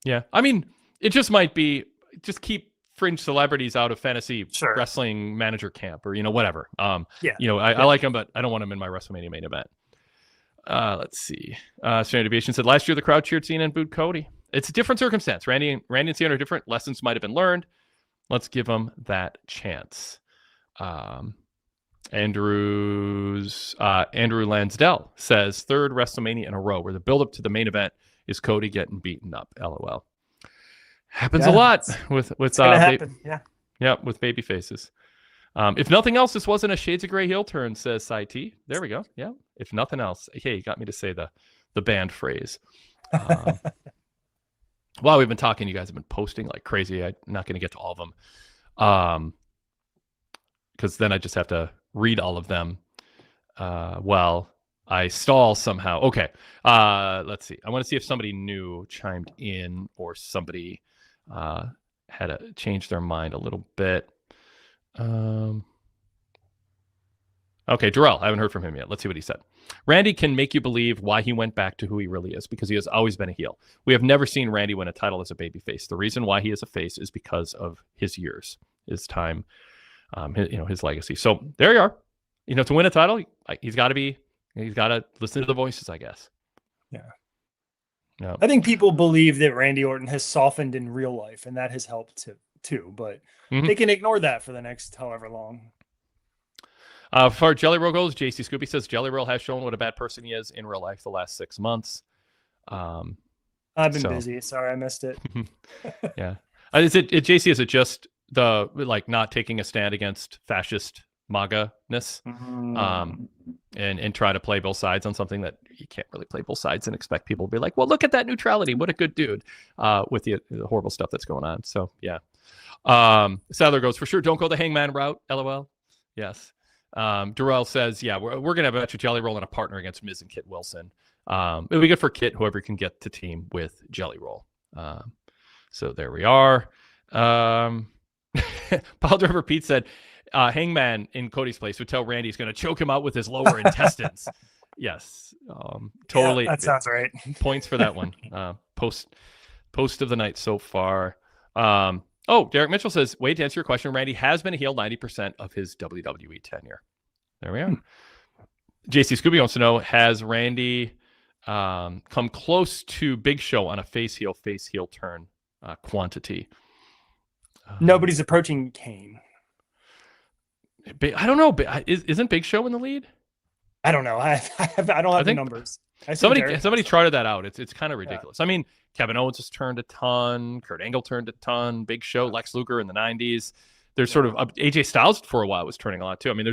Yeah. I mean, it just might be, just keep fringe celebrities out of fantasy wrestling manager camp, or, you know, whatever. You know, I like him, but I don't want him in my WrestleMania main event. Let's see. Standard Deviation said, last year the crowd cheered Cena and booed Cody. It's a different circumstance. Randy and Cena are different. Lessons might have been learned. Let's give them that chance. Andrew Lansdell says, third WrestleMania in a row where the buildup to the main event is Cody getting beaten up. LOL. Happens a lot with with baby faces. If nothing else, this wasn't a Shades of Grey heel turn, says Sai T. There we go. Yeah. If nothing else, hey, you got me to say the band phrase. While we've been talking, you guys have been posting like crazy. I'm not going to get to all of them, because then I just have to read all of them while I stall somehow. Okay, let's see. I want to see if somebody new chimed in, or somebody had to change their mind a little bit. Okay, Jarrell, I haven't heard from him yet. Let's see what he said. Randy can make you believe why he went back to who he really is, because he has always been a heel. We have never seen Randy win a title as a babyface. The reason why he is a face is because of his years, his time, his legacy. So there you are. You know, to win a title, he's got to listen to the voices, I guess. Yeah. I think people believe that Randy Orton has softened in real life, and that has helped too, but they can ignore that for the next however long. For Jelly Roll goes, JC Scoopy says Jelly Roll has shown what a bad person he is in real life the last 6 months. I've been busy. Sorry, I missed it. Yeah. JC, is it just the not taking a stand against fascist MAGA-ness and try to play both sides on something that you can't really play both sides and expect people to be like, well, look at that neutrality. What a good dude, with the horrible stuff that's going on. So, yeah. Sadler goes, for sure, don't go the Hangman route, LOL. Yes. Durrell says, yeah, we're going to have a match with Jelly Roll and a partner against Miz and Kit Wilson. It'll be good for Kit, whoever can get to team with Jelly Roll. So there we are. Paul Driver Pete said, Hangman in Cody's place would tell Randy he's going to choke him out with his lower intestines. Yes. Totally. Yeah, that sounds right. Points for that one. Post of the night so far. Derek Mitchell says, Wade, to answer your question, Randy has been a heel 90% of his WWE tenure. There we are. JC Scooby wants to know, has Randy come close to Big Show on a face heel turn quantity? Nobody's approaching Kane. I don't know. Isn't Big Show in the lead? I don't know. I don't have the numbers. Somebody charted that out. It's kind of ridiculous. Yeah. I mean, Kevin Owens has turned a ton. Kurt Angle turned a ton. Big Show, Lex Luger in the 90s. There's sort of AJ Styles for a while was turning a lot too. I mean,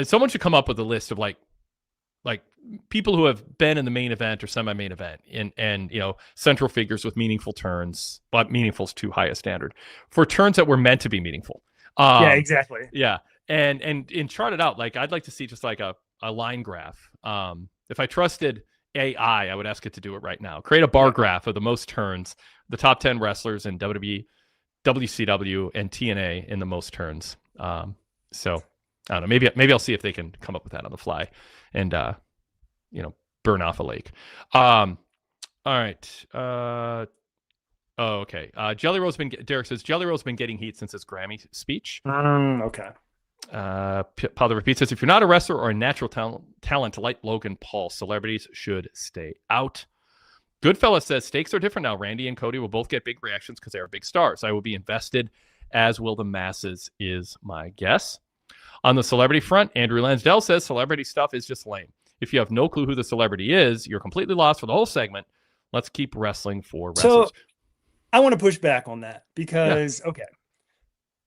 someone should come up with a list of like people who have been in the main event or semi-main event and central figures with meaningful turns, but meaningful is too high a standard for turns that were meant to be meaningful. Yeah, exactly. Yeah. And chart it out. Like, I'd like to see just like a line graph. If I trusted AI, I would ask it to do it right now. Create a bar graph of the most turns, the top 10 wrestlers in WWE, WCW, and TNA in the most turns. So I don't know. Maybe I'll see if they can come up with that on the fly, and burn off a lake. All right. Okay. Derek says Jelly Roll's been getting heat since his Grammy speech. Okay. Paul the Repeat says, if you're not a wrestler or a natural talent like Logan Paul, celebrities should stay out. Goodfellas says, stakes are different now. Randy and Cody will both get big reactions because they are big stars. I will be invested, as will the masses, is my guess. On the celebrity front, Andrew Lansdell says, celebrity stuff is just lame. If you have no clue who the celebrity is, you're completely lost for the whole segment. Let's keep wrestling for wrestlers. So I want to push back on that because, okay,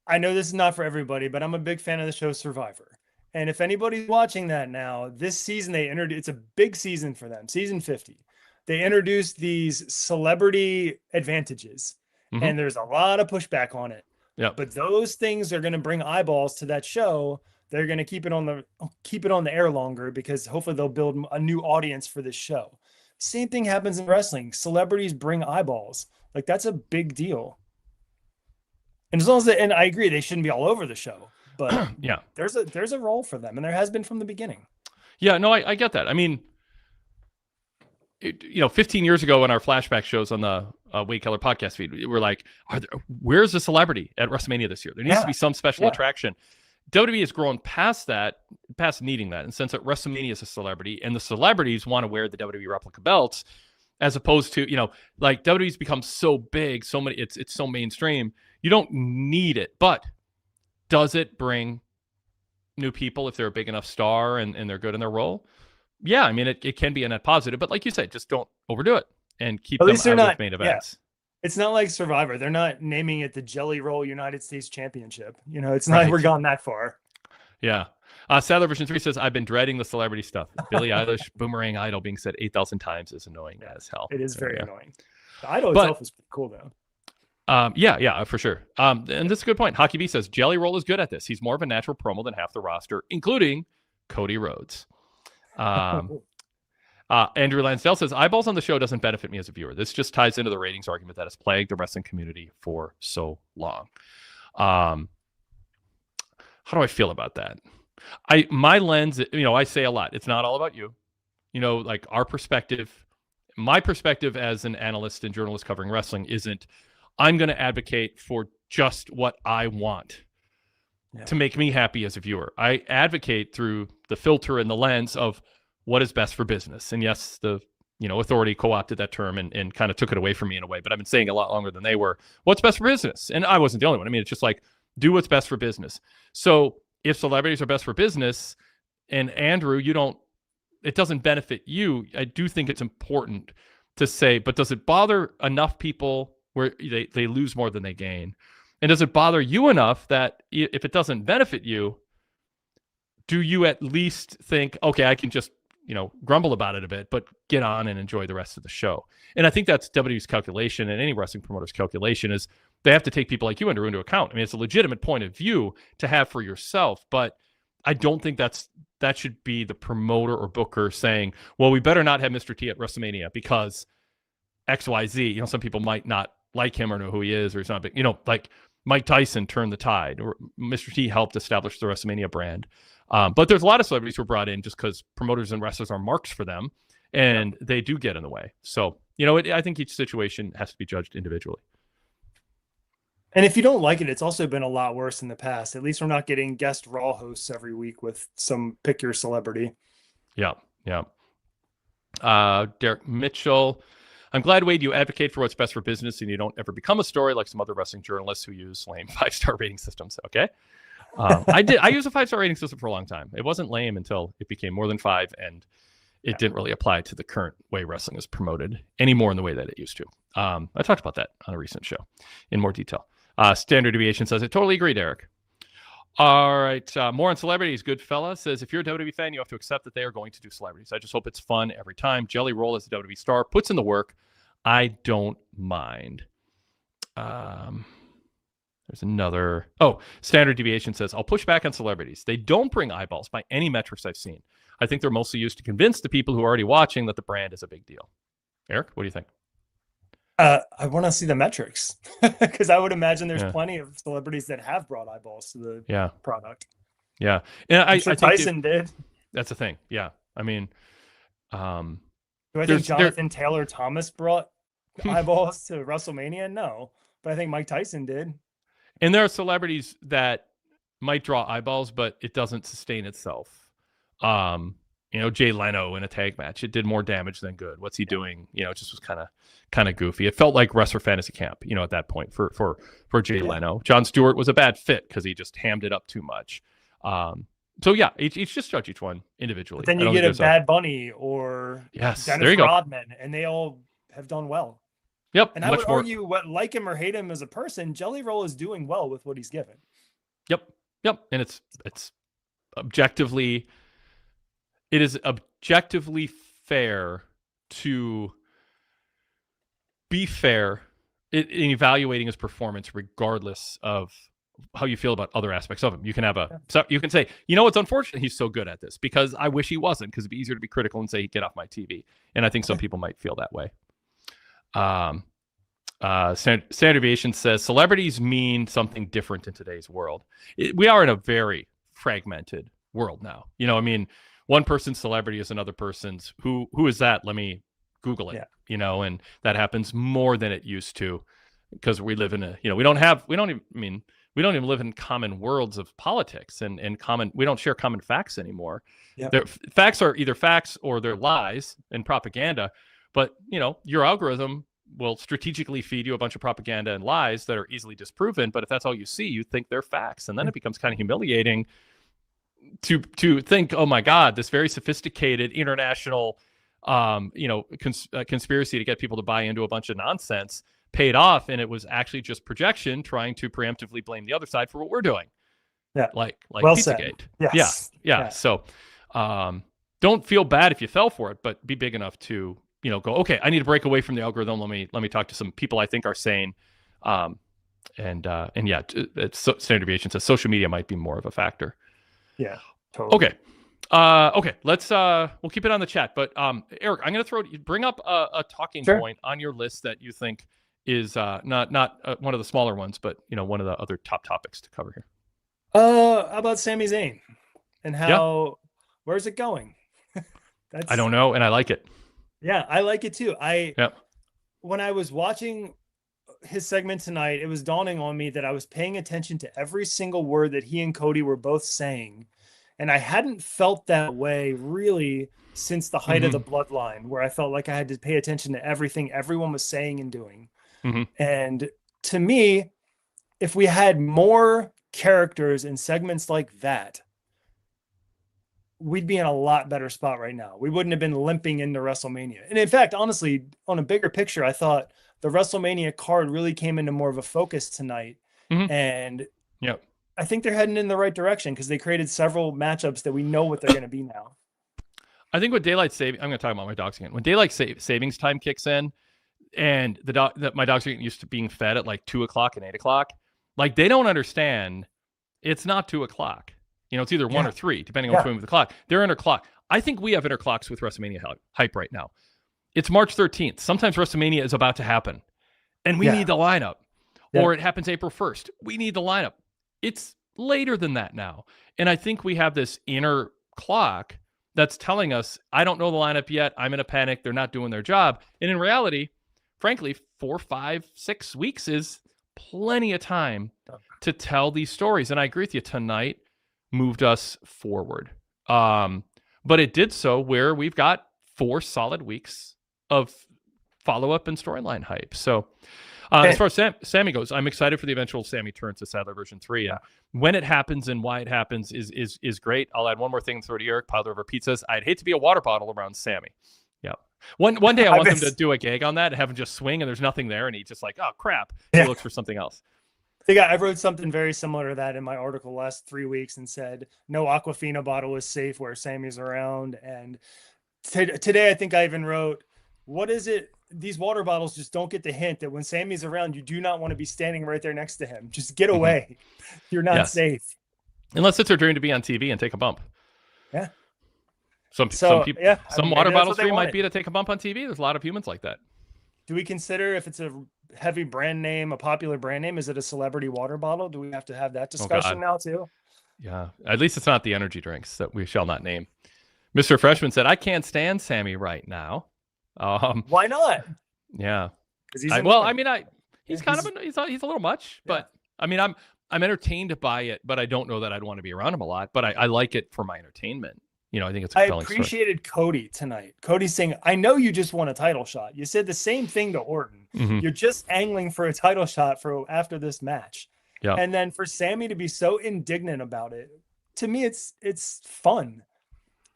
I know this is not for everybody, but I'm a big fan of the show Survivor. And if anybody's watching that now, this season it's a big season for them, season 50. They introduced these celebrity advantages, and there's a lot of pushback on it. Yeah. But those things are going to bring eyeballs to that show. They're going to keep it on the air longer because hopefully they'll build a new audience for this show. Same thing happens in wrestling. Celebrities bring eyeballs. Like, that's a big deal. And as long as and I agree, they shouldn't be all over the show, but yeah, there's a role for them, and there has been from the beginning. Yeah, no, I get that. I mean, 15 years ago in our flashback shows on the Wade Keller podcast feed, we're like, where's the celebrity at WrestleMania this year? There needs to be some special attraction. WWE has grown past needing that. And since that WrestleMania is a celebrity and the celebrities want to wear the WWE replica belts, as opposed to, like WWE's become so big, so many, it's so mainstream. You don't need it, but does it bring new people if they're a big enough star and they're good in their role? Yeah, I mean, it can be a net positive, but like you said, just don't overdo it and keep them out of main events. Yeah. It's not like Survivor. They're not naming it the Jelly Roll United States Championship. It's not like we're gone that far. Yeah. Sadler version 3 says, I've been dreading the celebrity stuff. Billie Eilish, Boomerang Idol being said 8,000 times is annoying as hell. It is very annoying. The Idol itself is pretty cool, though. Yeah, for sure. And this is a good point. Hockey B says, Jelly Roll is good at this. He's more of a natural promo than half the roster, including Cody Rhodes. Andrew Lansdell says, eyeballs on the show doesn't benefit me as a viewer. This just ties into the ratings argument that has plagued the wrestling community for so long. How do I feel about that? My lens, I say a lot. It's not all about you. Like our perspective, my perspective as an analyst and journalist covering wrestling isn't, I'm going to advocate for just what I want to make me happy as a viewer. I advocate through the filter and the lens of what is best for business. And yes, the authority co-opted that term and kind of took it away from me in a way, but I've been saying a lot longer than they were. What's best for business? And I wasn't the only one. I mean, it's just like, do what's best for business. So if celebrities are best for business, and Andrew, it doesn't benefit you, I do think it's important to say, but does it bother enough people where they lose more than they gain? And does it bother you enough that if it doesn't benefit you, do you at least think, okay, I can just, grumble about it a bit, but get on and enjoy the rest of the show? And I think that's WWE's calculation, and any wrestling promoter's calculation, is they have to take people like you into account. I mean, it's a legitimate point of view to have for yourself, but I don't think that should be the promoter or booker saying, well, we better not have Mr. T at WrestleMania because XYZ. Some people might not like him or know who he is, or he's not big. Like Mike Tyson turned the tide, or Mr. T helped establish the WrestleMania brand. But there's a lot of celebrities who are brought in just because promoters and wrestlers are marks for them, and they do get in the way. So, I think each situation has to be judged individually. And if you don't like it, it's also been a lot worse in the past. At least we're not getting guest Raw hosts every week with some pick your celebrity. Yeah. Derek Mitchell, I'm glad, Wade, you advocate for what's best for business and you don't ever become a story like some other wrestling journalists who use lame 5-star rating systems. Okay. I used a 5-star rating system for a long time. It wasn't lame until it became more than 5, and it didn't really apply to the current way wrestling is promoted anymore in the way that it used to. I talked about that on a recent show in more detail. Standard Deviation says, I totally agree, Derek. All right. More on celebrities. Goodfella says, if you're a WWE fan, you have to accept that they are going to do celebrities. I just hope it's fun every time. Jelly Roll as a WWE star puts in the work. I don't mind. There's another. Standard Deviation says, I'll push back on celebrities. They don't bring eyeballs by any metrics I've seen. I think they're mostly used to convince the people who are already watching that the brand is a big deal. Eric, what do you think? I want to see the metrics because I would imagine there's Yeah. plenty of celebrities that have brought eyeballs to the Yeah. product. Yeah. And I'm sure I think Tyson did. that's the thing. Yeah. I mean, Do I think there's- Jonathan Taylor Thomas brought eyeballs to WrestleMania? No, but I think Mike Tyson did. and there are celebrities that might draw eyeballs, but it doesn't sustain itself. Jay Leno in a tag match, it did more damage than good. What's he doing? It just was kind of goofy. It felt like Wrestler Fantasy Camp, at that point for Jay Leno. Jon Stewart was a bad fit because he just hammed it up too much. So yeah, each just judge each one individually. But then you get a Bad Bunny or Yes, Dennis there you go. Rodman, and they all have done well. Yep. And I would argue, what like him or hate him as a person, Jelly Roll is doing well with what he's given. Yep. And it's objectively, it is objectively fair to be fair in evaluating his performance, regardless of how you feel about other aspects of him. You can have you can say, it's unfortunate he's so good at this because I wish he wasn't, because it'd be easier to be critical and say, get off my TV. And I think some people might feel that way. Standard Deviation says celebrities mean something different in today's world. We are in a very fragmented world now. One person's celebrity is another person's. Who is that? Let me Google it. Yeah. And that happens more than it used to, because we live in we don't even live in common worlds of politics and we don't share common facts anymore. Yep. Facts are either facts or they're lies and propaganda. But, your algorithm will strategically feed you a bunch of propaganda and lies that are easily disproven. But if that's all you see, you think they're facts. And then it becomes kind of humiliating to think, oh my God, this very sophisticated international, conspiracy to get people to buy into a bunch of nonsense paid off. And it was actually just projection trying to preemptively blame the other side for what we're doing. Yeah. Like well Pizzagate. Yes. Yeah. So, don't feel bad if you fell for it, but be big enough to, go, okay, I need to break away from the algorithm. Let me talk to some people I think are sane. It's Standard Deviation says social media might be more of a factor. Yeah, totally. Okay. Let's we'll keep it on the chat. But Eric, I'm going to bring up a talking point on your list that you think is not one of the smaller ones, but one of the other top topics to cover here. How about Sami Zayn and how where's it going? I don't know, and I like it. Yeah, I like it too. When I was watching his segment tonight, it was dawning on me that I was paying attention to every single word that he and Cody were both saying. And I hadn't felt that way really since the height of the bloodline, where I felt like I had to pay attention to everything everyone was saying and doing. And to me, if we had more characters in segments like that, we'd be in a lot better spot right now. We wouldn't have been limping into WrestleMania. And in fact, honestly, on a bigger picture, I thought the WrestleMania card really came into more of a focus tonight. And I think they're heading in the right direction because they created several matchups that we know what they're going to be now. I think with daylight saving, I'm going to talk about my dogs again. When daylight savings time kicks in, and my dogs are getting used to being fed at like 2:00 and 8:00, like they don't understand. It's not 2:00. It's either 1 or 3, depending on which way with the clock. They're interclock. I think we have interclocks with WrestleMania hype right now. It's March 13th. Sometimes WrestleMania is about to happen, and we need the lineup. Or it happens April 1st. We need the lineup. It's later than that now. And I think we have this inner clock that's telling us, I don't know the lineup yet. I'm in a panic. They're not doing their job. And in reality, frankly, 4, 5, 6 weeks is plenty of time to tell these stories. And I agree with you. Tonight moved us forward. But it did so where we've got 4 solid weeks of follow-up and storyline hype. So as far as Sami goes, I'm excited for the eventual Sami turn to Sadler version 3. And when it happens and why it happens is great. I'll add one more thing and throw to Eric. Pile over pizzas. I'd hate to be a water bottle around Sami. Yeah. One day I want them to do a gag on that and have him just swing and there's nothing there and he's just like, oh crap. He looks for something else. I wrote something very similar to that in my article last 3 weeks and said no Aquafina bottle is safe where Sami's around. And today I think I even wrote, what is it? These water bottles just don't get the hint that when Sami's around, you do not want to be standing right there next to him. Just get away. You're not safe. Unless it's her dream to be on TV and take a bump. Yeah. Some people, yeah, some maybe water that's bottles what they free might wanted. be to take a bump on TV. There's a lot of humans like that. Do we consider if it's a heavy brand name, a popular brand name, is it a celebrity water bottle? Do we have to have that Oh discussion God. now too? Yeah. At least it's not the energy drinks that we shall not name. Mr. Freshman said, I can't stand Sami right now. Why not? Yeah. Because he's Well, I annoying. mean, he's kind of he's a little much, but I mean, I'm entertained by it, but I don't know that I'd want to be around him a lot. But I like it for my entertainment. You know, I think it's a I compelling story. appreciated Cody tonight. Cody saying, I know you just won a title shot. You said the same thing to Orton. Mhm. You're just angling for a title shot for after this match. Yeah. And then for Sami to be so indignant about it, to me, it's fun.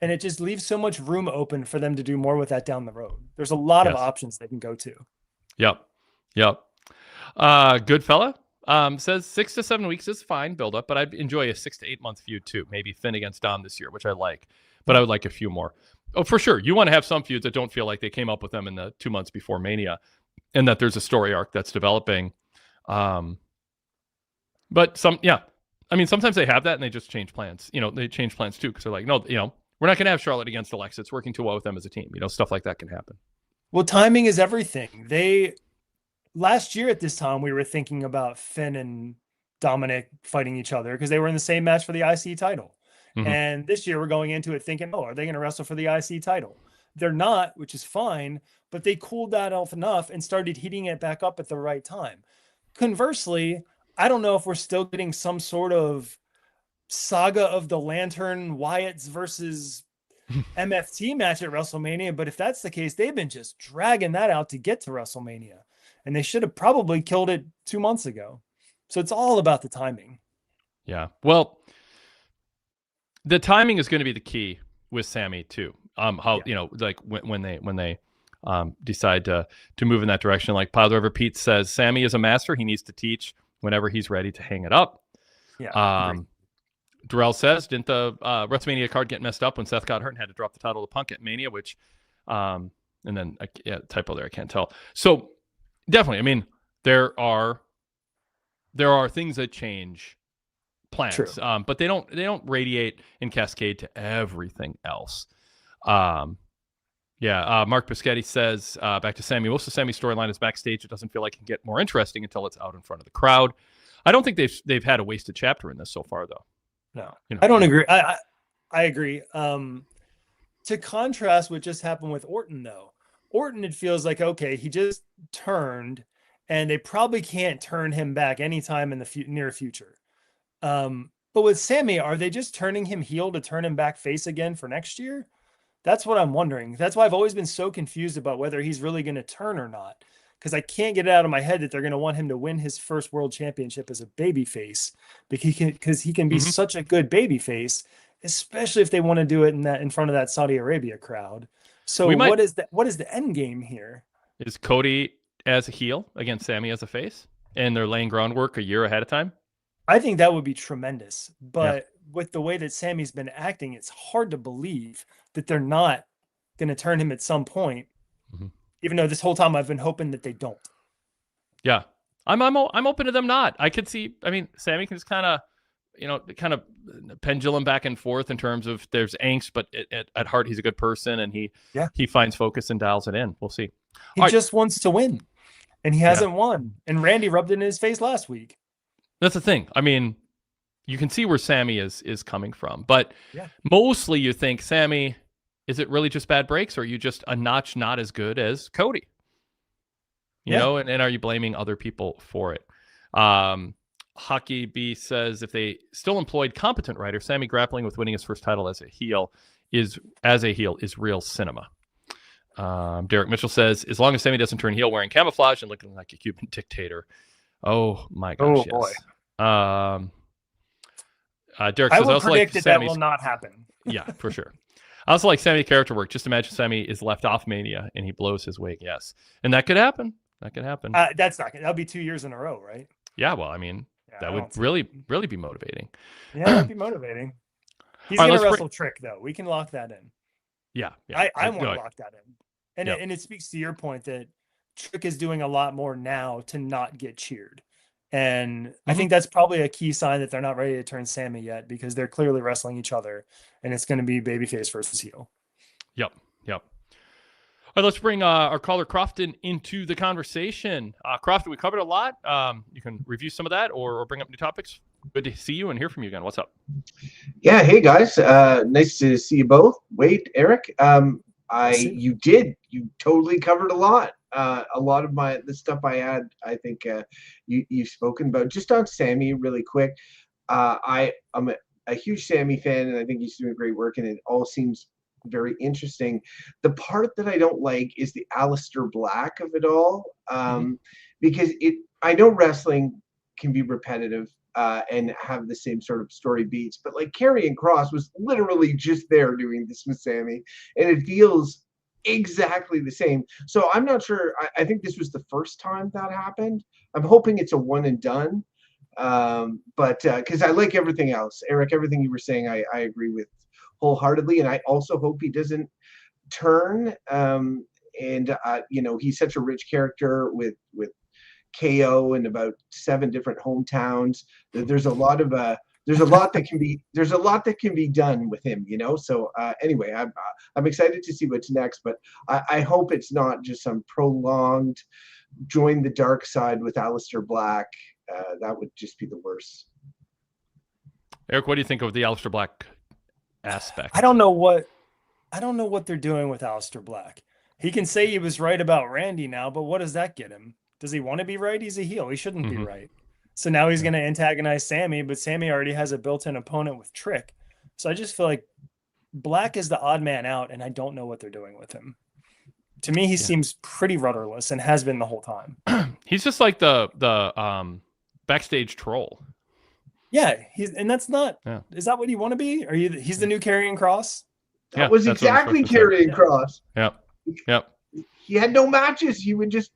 And it just leaves so much room open for them to do more with that down the road. There's a lot of options they can go to. Yep. Good fella says 6 to 7 weeks is fine build up, but I'd enjoy a 6 to 8 month feud too. Maybe Finn against Dom this year, which I like, but I would like a few more. Oh, for sure. You want to have some feuds that don't feel like they came up with them in the 2 months before Mania, and that there's a story arc that's developing. But I mean, sometimes they have that and they just change plans. You know, they change plans too because they're like, no, you know, we're not going to have Charlotte against Alexa. It's working too well with them as a team. You know, stuff like that can happen. Well, timing is everything. Last year at this time, we were thinking about Finn and Dominic fighting each other because they were in the same match for the IC title. Mhm. And this year we're going into it thinking, oh, are they going to wrestle for the IC title? They're not, which is fine, but they cooled that off enough and started heating it back up at the right time. Conversely, I don't know if we're still getting some sort of saga of the Lantern Wyatts versus MFT match at WrestleMania, but if that's the case, they've been just dragging that out to get to WrestleMania. And they should have probably killed it 2 months ago. So it's all about the timing. Yeah. Well, the timing is going to be the key with Sami too. You know, like when they decide to move in that direction. Like Pile Driver Pete says, Sami is a master. He needs to teach whenever he's ready to hang it up. Yeah. Darrell says, didn't the WrestleMania card get messed up when Seth got hurt and had to drop the title to Punk at Mania? Which, and then typo there, I can't tell. So definitely, I mean, there are things that change plans, but they don't radiate and cascade to everything else. Mark Biscotti says, back to Sami, most of Sami's storyline is backstage. It doesn't feel like it can get more interesting until it's out in front of the crowd. I don't think they've had a wasted chapter in this so far, though. No, you know, I don't agree. I agree. To contrast what just happened with Orton, though, Orton, it feels like, okay, he just turned and they probably can't turn him back anytime in the near future. But with Sami, are they just turning him heel to turn him back face again for next year? That's what I'm wondering. That's why I've always been so confused about whether he's really going to turn or not. Because I can't get it out of my head that they're going to want him to win his first world championship as a babyface, because he can be such a good babyface, especially if they want to do it in front of that Saudi Arabia crowd. So what is the end game here? Is Cody as a heel against Sami as a face, and they're laying groundwork a year ahead of time? I think that would be tremendous. But with the way that Sami's been acting, it's hard to believe that they're not going to turn him at some point. Even though this whole time I've been hoping that they don't. Yeah, I'm open to them not. I could see. I mean, Sami can just kind of pendulum back and forth in terms of there's angst, but at heart he's a good person, and he finds focus and dials it in. We'll see. He just wants to win, and he hasn't won. And Randy rubbed it in his face last week. That's the thing. I mean, you can see where Sami is coming from, but mostly you think, Sami, is it really just bad breaks, or are you just a notch not as good as Cody? You know, and are you blaming other people for it? Hockey B says, if they still employed competent writers, Sami grappling with winning his first title as a heel is real cinema. Derek Mitchell says, as long as Sami doesn't turn heel wearing camouflage and looking like a Cuban dictator. Oh my gosh, boy. Derek I says, will predict that will not happen. Yeah, for sure. I also like Sami character work. Just imagine Sami is left off Mania and he blows his wig. Yes. And that could happen. That's not that'll be 2 years in a row, right? Yeah. Well, I mean, that would really be motivating. Yeah, that'd be motivating. He's going to wrestle Trick, though. We can lock that in. Yeah. I want to lock that in. And it speaks to your point that Trick is doing a lot more now to not get cheered. And I think that's probably a key sign that they're not ready to turn Sami yet, because they're clearly wrestling each other, and it's going to be babyface versus heel. Yep. Yep. All right, let's bring our caller Crofton into the conversation. Crofton, we covered a lot. You can review some of that or bring up new topics. Good to see you and hear from you again. What's up? Yeah, hey guys, nice to see you both. Wade, Eric, you totally covered a lot. A lot of the stuff I had, I think you've spoken about. Just on Sami, really quick. I'm a huge Sami fan, and I think he's doing great work, and it all seems very interesting. The part that I don't like is the Aleister Black of it all, because I know wrestling can be repetitive and have the same sort of story beats, but like Karrion Kross was literally just there doing this with Sami, and it feels exactly the same. So I'm not sure. I think this was the first time that happened. I'm hoping it's a one and done. But because I like everything else, Eric, everything you were saying, I agree with wholeheartedly, and I also hope he doesn't turn. He's such a rich character with KO and about 7 different hometowns. There's a lot that can be done with him, So anyway, I'm excited to see what's next, but I hope it's not just some prolonged join the dark side with Aleister Black. That would just be the worst. Eric, what do you think of the Aleister Black aspect? I don't know what they're doing with Aleister Black. He can say he was right about Randy now, but what does that get him? Does he want to be right? He's a heel. He shouldn't be right. So now he's going to antagonize Sami, but Sami already has a built-in opponent with Trick. So I just feel like Black is the odd man out, and I don't know what they're doing with him. To me, he seems pretty rudderless and has been the whole time. He's just like the backstage troll. Yeah, and that's not. Yeah. Is that what you want to be? He's the new Karrion Kross? That was exactly Karrion Kross. Yep. Yep. He had no matches. He would just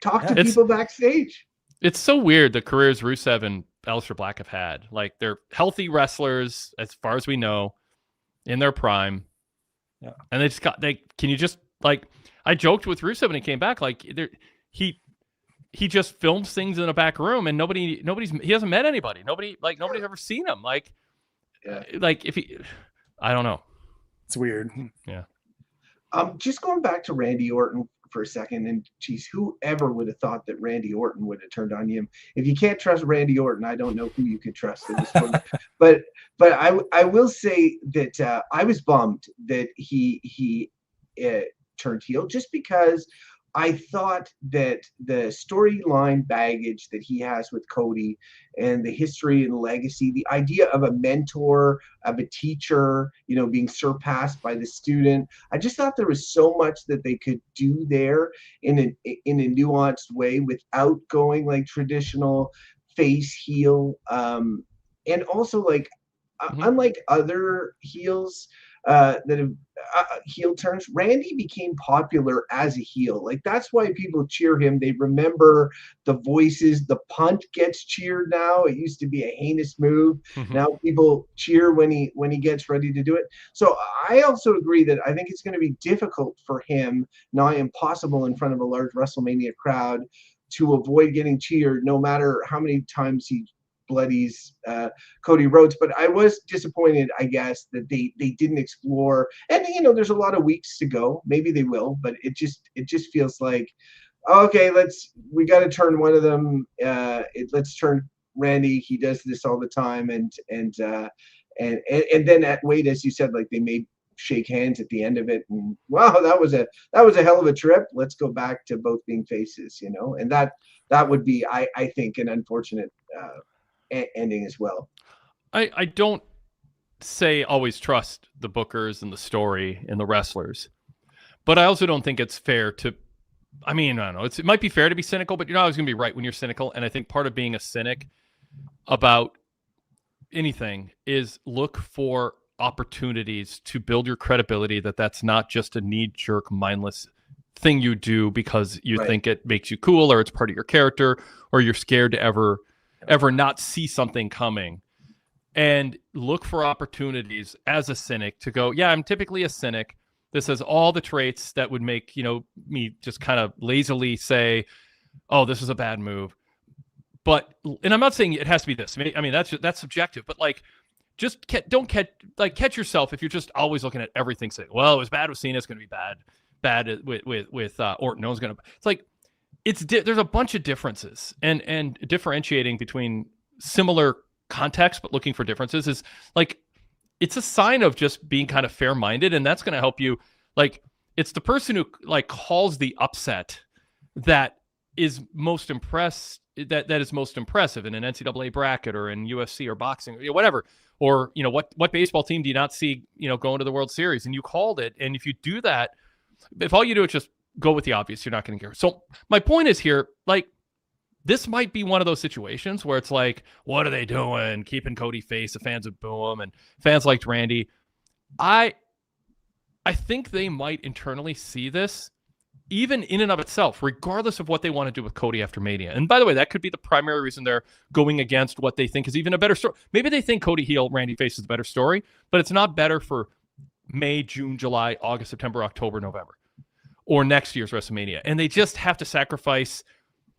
talk to people backstage. It's so weird the careers Rusev and Aleister Black have had. Like, they're healthy wrestlers as far as we know, in their prime. Yeah. And can you just, like, I joked with Rusev when he came back, like, he just films things in a back room and he hasn't met anybody. Nobody's ever seen him. Like, I don't know. It's weird. Yeah. Just going back to Randy Orton for a second, and geez, whoever would have thought that Randy Orton would have turned on him? If you can't trust Randy Orton, I don't know who you could trust at this point. but I will say that I was bummed that he turned heel, just because I thought that the storyline baggage that he has with Cody and the history and legacy, the idea of a mentor, of a teacher, being surpassed by the student, I just thought there was so much that they could do there in a nuanced way without going like traditional face heel. And also, like, unlike other heels that have heel turns, Randy became popular as a heel. Like, that's why people cheer him. They remember the voices. The punt gets cheered now. It used to be a heinous move. Now people cheer when he gets ready to do it. So I also agree that I think it's going to be difficult for him, not impossible, in front of a large WrestleMania crowd, to avoid getting cheered, no matter how many times he bloodies Cody Rhodes. But I was disappointed, I guess, that they didn't explore, and there's a lot of weeks to go. Maybe they will, but it just feels like, okay, we got to turn one of them. Let's turn Randy. He does this all the time, and then at Wade, as you said, like, they made shake hands at the end of it, and wow, that was a hell of a trip. Let's go back to both being faces, and that would be, I think, an unfortunate ending as well. I don't say always trust the bookers and the story and the wrestlers, but I also don't think it's fair to, I don't know, it might be fair to be cynical, but you're not always going to be right when you're cynical. And I think part of being a cynic about anything is look for opportunities to build your credibility, that's not just a knee-jerk, mindless thing you do because you think it makes you cool, or it's part of your character, or you're scared to ever not see something coming. And look for opportunities as a cynic to go, yeah, I'm typically a cynic. This has all the traits that would make, me just kind of lazily say, oh, this is a bad move. But, and I'm not saying it has to be this. I mean, that's subjective, but like, don't catch yourself if you're just always looking at everything saying, well, it was bad with Cena, it's going to be bad with Orton. No one's going to. It's like there's a bunch of differences, and differentiating between similar context but looking for differences is like it's a sign of just being kind of fair-minded, and that's going to help you. Like it's the person who like calls the upset that is most impressed. That is most impressive in an NCAA bracket or in UFC or boxing or whatever. Or, what baseball team do you not see, going to the World Series? And you called it. And if you do that, if all you do is just go with the obvious, you're not going to get. So my point is here, like, this might be one of those situations where it's like, what are they doing? Keeping Cody face, the fans would boo him, and fans liked Randy. I think they might internally see this, even in and of itself, regardless of what they want to do with Cody after Mania. And by the way, that could be the primary reason they're going against what they think is even a better story. Maybe they think Cody heel, Randy face is a better story, but it's not better for May, June, July, August, September, October, November, or next year's WrestleMania. And they just have to sacrifice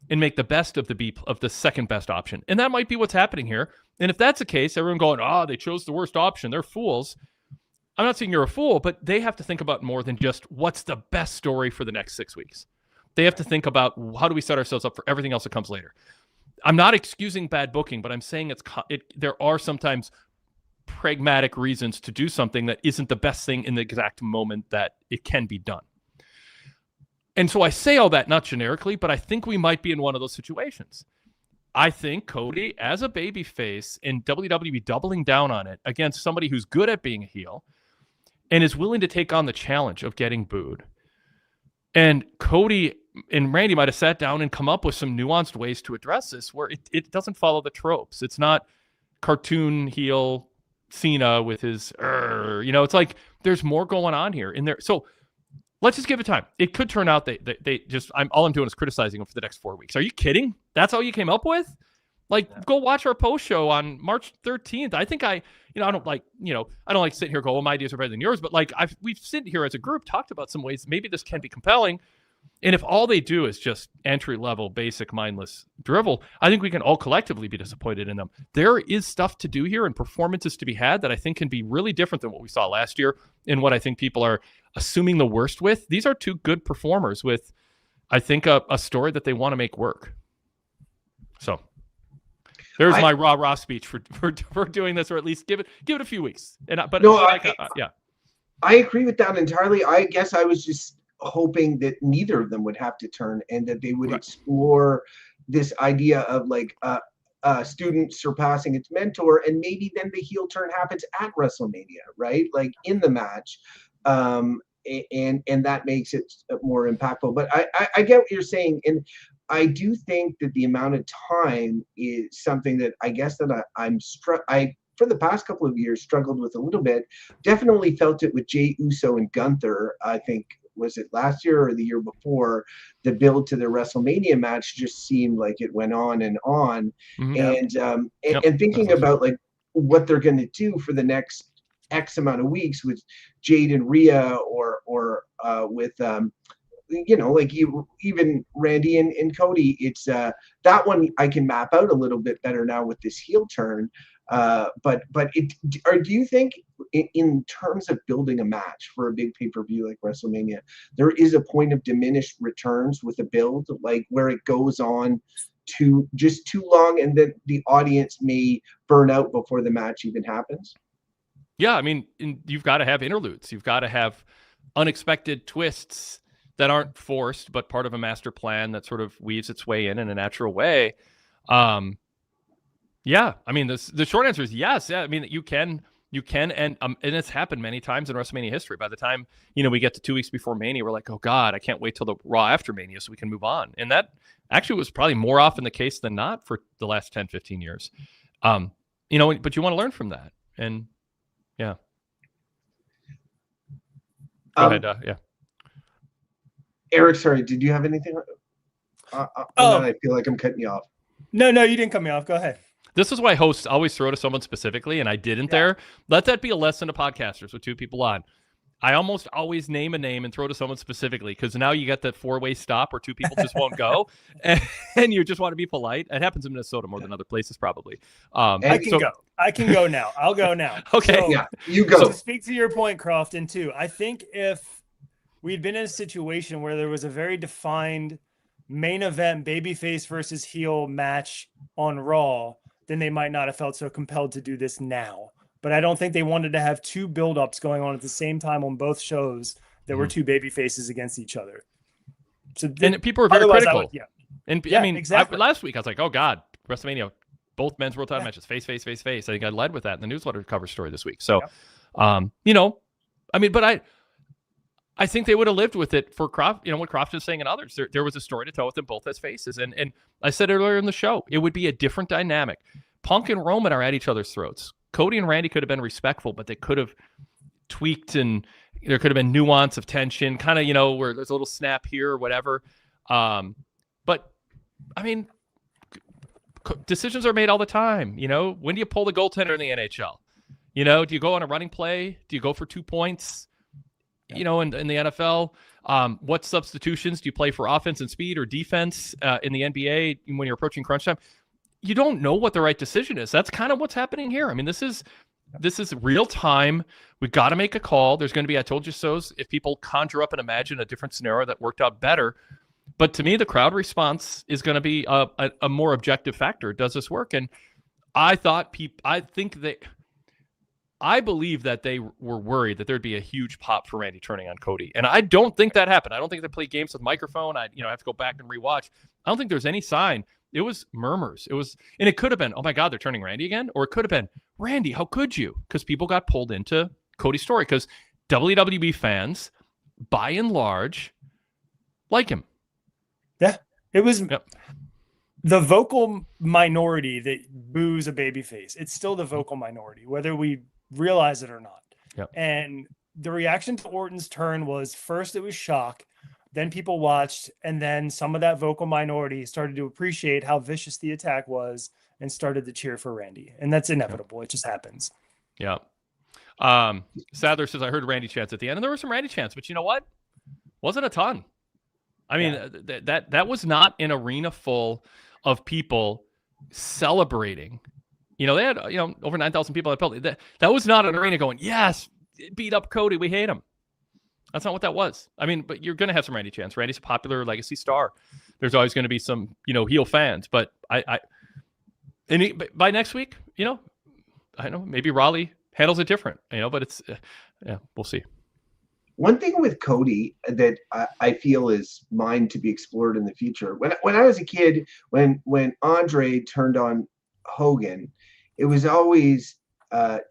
and make the best of the second best option. And that might be what's happening here. And if that's the case, everyone going, they chose the worst option, they're fools. I'm not saying you're a fool, but they have to think about more than just what's the best story for the next 6 weeks. They have to think about how do we set ourselves up for everything else that comes later. I'm not excusing bad booking, but I'm saying there are sometimes pragmatic reasons to do something that isn't the best thing in the exact moment that it can be done. And so I say all that not generically, but I think we might be in one of those situations. I think Cody, as a babyface, and WWE doubling down on it against somebody who's good at being a heel and is willing to take on the challenge of getting booed. And Cody and Randy might have sat down and come up with some nuanced ways to address this where it doesn't follow the tropes. It's not cartoon heel Cena with his, it's like there's more going on here in there. So let's just give it time. It could turn out they just, all I'm doing is criticizing them for the next 4 weeks. Are you kidding? That's all you came up with? Like, go watch our post show on March 13th. I think I don't like sitting here go, well, my ideas are better than yours, but like we've sit here as a group, talked about some ways maybe this can be compelling. And if all they do is just entry level, basic, mindless drivel, I think we can all collectively be disappointed in them. There is stuff to do here and performances to be had that I think can be really different than what we saw last year and what I think people are assuming the worst with. These are two good performers with, I think, a story that they want to make work. So there's my rah-rah speech for doing this, or at least give it a few weeks. I agree with that entirely. I guess I was just hoping that neither of them would have to turn and that they would explore this idea of like a student surpassing its mentor, and maybe then the heel turn happens at WrestleMania, right? Like in the match. And that makes it more impactful. But I get what you're saying. And I do think that the amount of time is something that I guess that I for the past couple of years struggled with a little bit. Definitely felt it with Jey Uso and Gunther. I think, was it last year or the year before? The build to the WrestleMania match just seemed like it went on and on. Mm-hmm. And thinking about like what they're going to do for the next X amount of weeks with Jade and Rhea or with even Randy and Cody, it's that one I can map out a little bit better now with this heel turn. Do you think in terms of building a match for a big pay-per-view like WrestleMania, there is a point of diminished returns with a build, like where it goes on too long and then the audience may burn out before the match even happens? Yeah, I mean, you've got to have interludes. You've got to have unexpected twists that aren't forced, but part of a master plan that sort of weaves its way in a natural way. Yeah, I mean, the short answer is yes. Yeah, I mean, you can, and it's happened many times in WrestleMania history. By the time we get to 2 weeks before Mania, we're like, oh God, I can't wait till the Raw after Mania so we can move on. And that actually was probably more often the case than not for the last 10, 15 years. But you want to learn from that, and yeah. Go ahead. Yeah. Eric, sorry, did you have anything? I feel like I'm cutting you off. No, you didn't cut me off. Go ahead. This is why hosts always throw to someone specifically, and I didn't there. Let that be a lesson to podcasters with two people on. I almost always name a name and throw to someone specifically, because now you get that 4-way stop where two people just won't go, and you just want to be polite. It happens in Minnesota more than other places, probably. I can go now. I'll go now. Okay. So, Yeah, you go. to speak to your point, Crofton, too, I think if we'd been in a situation where there was a very defined main event babyface versus heel match on Raw, then they might not have felt so compelled to do this now. But I don't think they wanted to have two buildups going on at the same time on both shows that were two baby faces against each other. So and people were very critical. I mean, exactly. last week I was like, oh God, WrestleMania, both men's world title matches, face. I think I led with that in the newsletter cover story this week. So, you know, I mean, but I think they would have lived with it for Crofton, you know, what Crofton is saying and others. There was a story to tell with them both as faces. And I said earlier in the show, it would be a different dynamic. Punk and Roman are at each other's throats. Cody and Randy could have been respectful, but they could have tweaked, and there could have been nuance of tension, kind of, you know, where there's a little snap here or whatever. But I mean, decisions are made all the time. You know, when do you pull the goaltender in the NHL? You know, do you go on a running play? Do you go for 2 points? You know, in the NFL, what substitutions do you play for offense and speed or defense in the NBA when you're approaching crunch time? You don't know what the right decision is. That's kind of what's happening here. I mean, this is real time. We got to make a call. There's going to be I told you so's if people conjure up and imagine a different scenario that worked out better. But to me, the crowd response is going to be a more objective factor. Does this work? And I believe that they were worried that there'd be a huge pop for Randy turning on Cody. And I don't think that happened. I don't think they played games with microphone. I have to go back and rewatch. I don't think there's any sign. It was murmurs. And it could have been, oh my God, they're turning Randy again. Or it could have been, Randy, how could you? Because people got pulled into Cody's story. Because WWE fans, by and large, like him. Yeah. It was the vocal minority that boos a babyface. It's still the vocal minority, whether we realize it or not. Yep. And the reaction to Orton's turn was, first it was shock, then people watched, and then some of that vocal minority started to appreciate how vicious the attack was and started to cheer for Randy. And that's inevitable. It just happens. Yeah. Sadler says, I heard Randy chants at the end, and there were some Randy chants, but you know what? Wasn't a ton. I mean, that was not an arena full of people celebrating. You know, they had, you know, over 9,000 people at Pelly. That was not an arena going, yes, beat up Cody, we hate him. That's not what that was. I mean, but you're going to have some Randy chants. Randy's a popular legacy star. There's always going to be some, you know, heel fans. But by next week, you know, I know maybe Raleigh handles it different, you know, but it's, we'll see. One thing with Cody that I feel is mine to be explored in the future. When I was a kid, when Andre turned on Hogan, it was always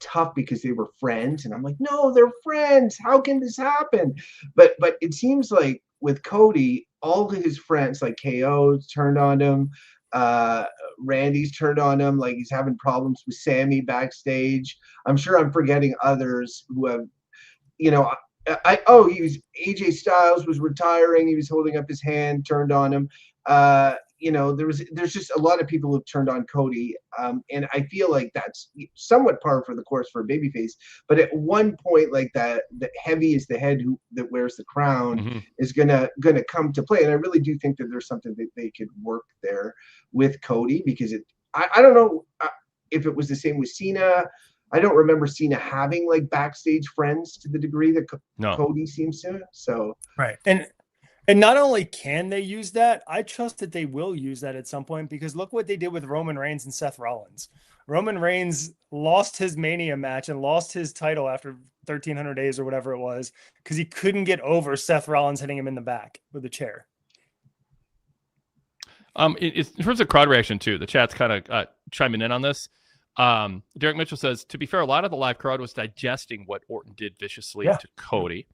tough because they were friends, and I'm like, no, they're friends. How can this happen? But it seems like with Cody, all of his friends, like KO, turned on him. Randy's turned on him. Like, he's having problems with Sami backstage. I'm sure I'm forgetting others who have, you know. He was AJ Styles was retiring. He was holding up his hand, turned on him. You know, there's just a lot of people who've turned on Cody, and I feel like that's somewhat par for the course for a babyface. But at one point, like that, the heavy is the head that wears the crown is gonna come to play. And I really do think that there's something that they could work there with Cody, because I don't know if it was the same with Cena. I don't remember Cena having like backstage friends to the degree that Cody seems to. So right, and not only can they use that, I trust that they will use that at some point, because look what they did with Roman Reigns and Seth Rollins. Roman Reigns lost his Mania match and lost his title after 1,300 days or whatever it was, because he couldn't get over Seth Rollins hitting him in the back with a chair. In terms of crowd reaction too, the chat's kind of chiming in on this. Derek Mitchell says, to be fair, a lot of the live crowd was digesting what Orton did viciously to Cody.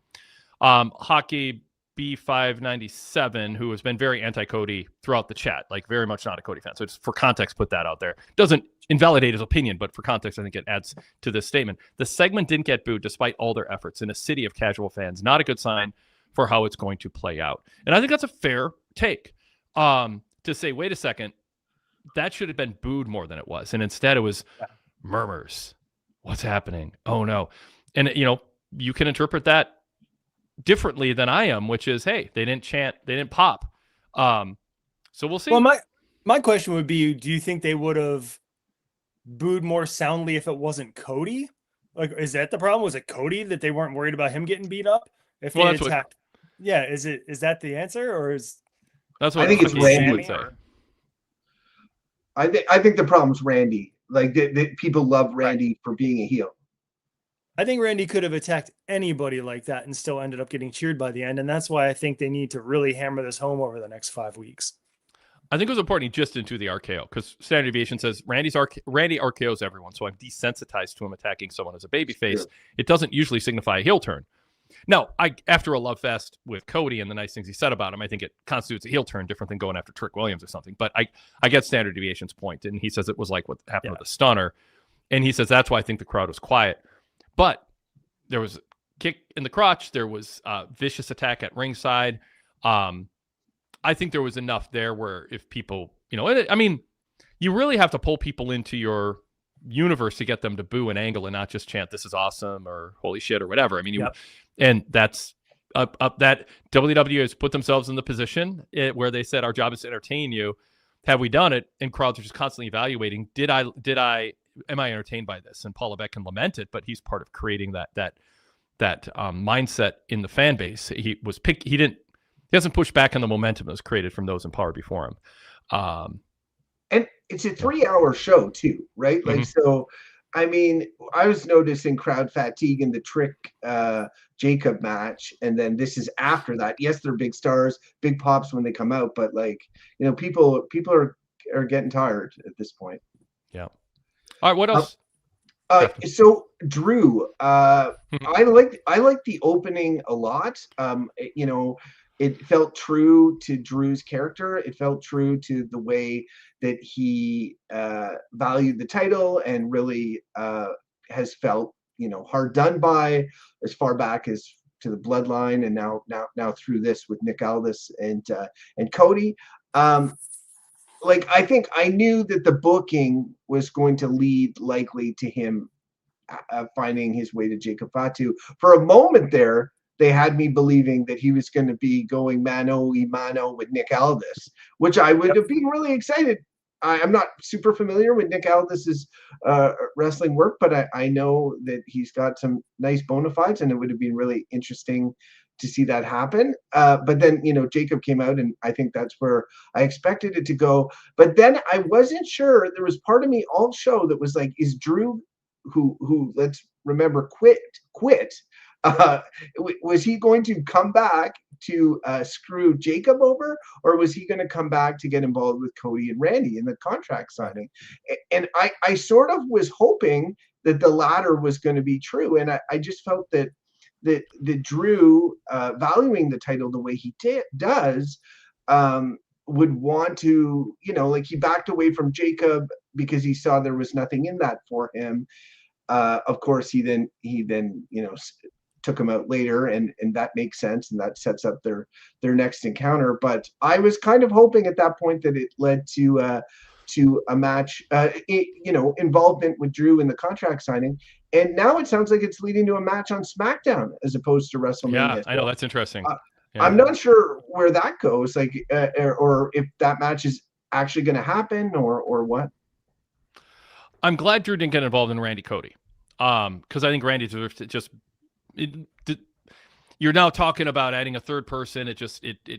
Hockey B597, who has been very anti-Cody throughout the chat, like very much not a Cody fan. So just for context, put that out there. Doesn't invalidate his opinion, but for context, I think it adds to this statement. The segment didn't get booed despite all their efforts in a city of casual fans. Not a good sign for how it's going to play out. And I think that's a fair take to say, wait a second, that should have been booed more than it was. And instead it was murmurs. What's happening? Oh no. And you know, you can interpret that differently than I am, which is, hey, they didn't chant, they didn't pop. So we'll see. Well, my question would be, do you think they would have booed more soundly if it wasn't Cody? Like, is that the problem? Was it Cody that they weren't worried about him getting beat up? If they attacked, yeah, is that the answer, or is that's what I think it's Randy would say? I think the problem's Randy. Like people love Randy for being a heel. I think Randy could have attacked anybody like that and still ended up getting cheered by the end, and that's why I think they need to really hammer this home over the next 5 weeks. I think it was important he just didn't do the RKO, because Standard Deviation says Randy RKOs everyone, so I'm desensitized to him attacking someone as a babyface. Sure. It doesn't usually signify a heel turn. Now, after a love fest with Cody and the nice things he said about him, I think it constitutes a heel turn, different than going after Trick Williams or something. But I get Standard Deviation's point, and he says it was like what happened with the Stunner, and he says that's why I think the crowd was quiet. But there was a kick in the crotch, there was a vicious attack at ringside. I think there was enough there where if people, I mean, you really have to pull people into your universe to get them to boo and angle and not just chant, "This is awesome" or "Holy shit" or whatever. I mean, and that's that WWE has put themselves in the position where they said, our job is to entertain you. Have we done it? And crowds are just constantly evaluating. Am I entertained by this? And Paul Levesque can lament it, but he's part of creating that mindset in the fan base. He hasn't pushed back on the momentum that was created from those in power before him. And it's a 3-hour show too, right? Like, so, I mean, I was noticing crowd fatigue in the Trick Jacob match. And then this is after that. Yes, they're big stars, big pops when they come out, but like, people are getting tired at this point. Yeah. All right. What else? So Drew, I like the opening a lot. It felt true to Drew's character. It felt true to the way that he valued the title and really has felt, hard done by as far back as to the bloodline, and now through this with Nick Aldis and Cody. I think I knew that the booking was going to lead likely to him finding his way to Jacob Fatu. For a moment there, they had me believing that he was going to be going mano a mano with Nick Aldis, which I would have been really excited. I'm not super familiar with Nick Aldis's wrestling work, but I know that he's got some nice bona fides, and it would have been really interesting to see that happen. But then, Jacob came out, and I think that's where I expected it to go. But then I wasn't sure. There was part of me all show that was like, is Drew, who let's remember quit, was he going to come back to screw Jacob over, or was he going to come back to get involved with Cody and Randy in the contract signing? And I sort of was hoping that the latter was going to be true. And I just felt that Drew, valuing the title the way he does, would want to, he backed away from Jacob because he saw there was nothing in that for him. Of course, he then took him out later, and that makes sense, and that sets up their next encounter. But I was kind of hoping at that point that it led to a match, involvement with Drew in the contract signing. And now it sounds like it's leading to a match on SmackDown as opposed to WrestleMania. Yeah, I know, that's interesting. I'm not sure where that goes, or if that match is actually going to happen, or what. I'm glad Drew didn't get involved in Randy Cody, because I think Randy deserves to just. You're now talking about adding a third person. It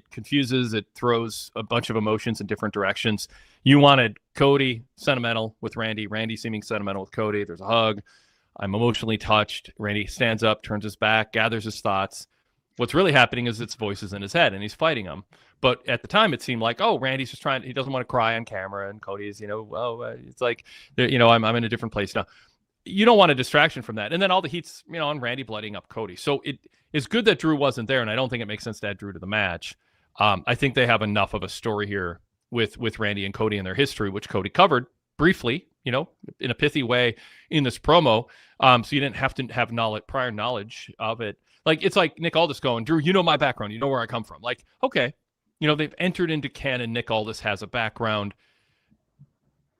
confuses. It throws a bunch of emotions in different directions. You wanted Cody sentimental with Randy. Randy seeming sentimental with Cody. There's a hug. I'm emotionally touched. Randy stands up, turns his back, gathers his thoughts. What's really happening is it's voices in his head, and he's fighting them. But at the time, it seemed like, Randy's just he doesn't want to cry on camera, and Cody's, it's like, I'm in a different place now. You don't want a distraction from that. And then all the heat's, on Randy blooding up Cody. So it is good that Drew wasn't there, and I don't think it makes sense to add Drew to the match. I think they have enough of a story here with Randy and Cody and their history, which Cody covered briefly, in a pithy way in this promo. So you didn't have to have prior knowledge of it. Like, it's like Nick Aldis going, Drew, my background, where I come from. Like, okay, they've entered into canon. Nick Aldis has a background.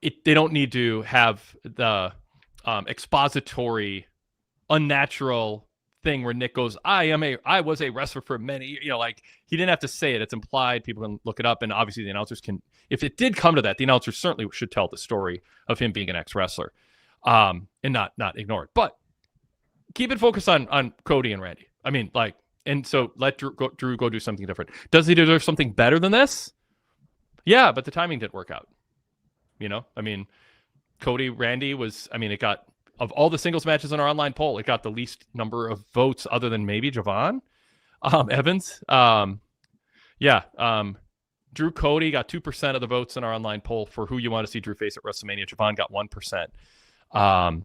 They don't need to have the expository, unnatural thing where Nick goes, I was a wrestler for many, like he didn't have to say it. It's implied. People can look it up. And obviously the announcers can, if it did come to that, the announcers certainly should tell the story of him being an ex-wrestler, and not ignore it. But keep it focused on Cody and Randy. I mean, like, and so let Drew go do something different. Does he deserve something better than this? Yeah, but the timing didn't work out. I mean, Cody, Randy was, it got, of all the singles matches in our online poll, it got the least number of votes other than maybe Javon Evans. Drew Cody got 2% of the votes in our online poll for who you want to see Drew face at WrestleMania. Javon got 1%.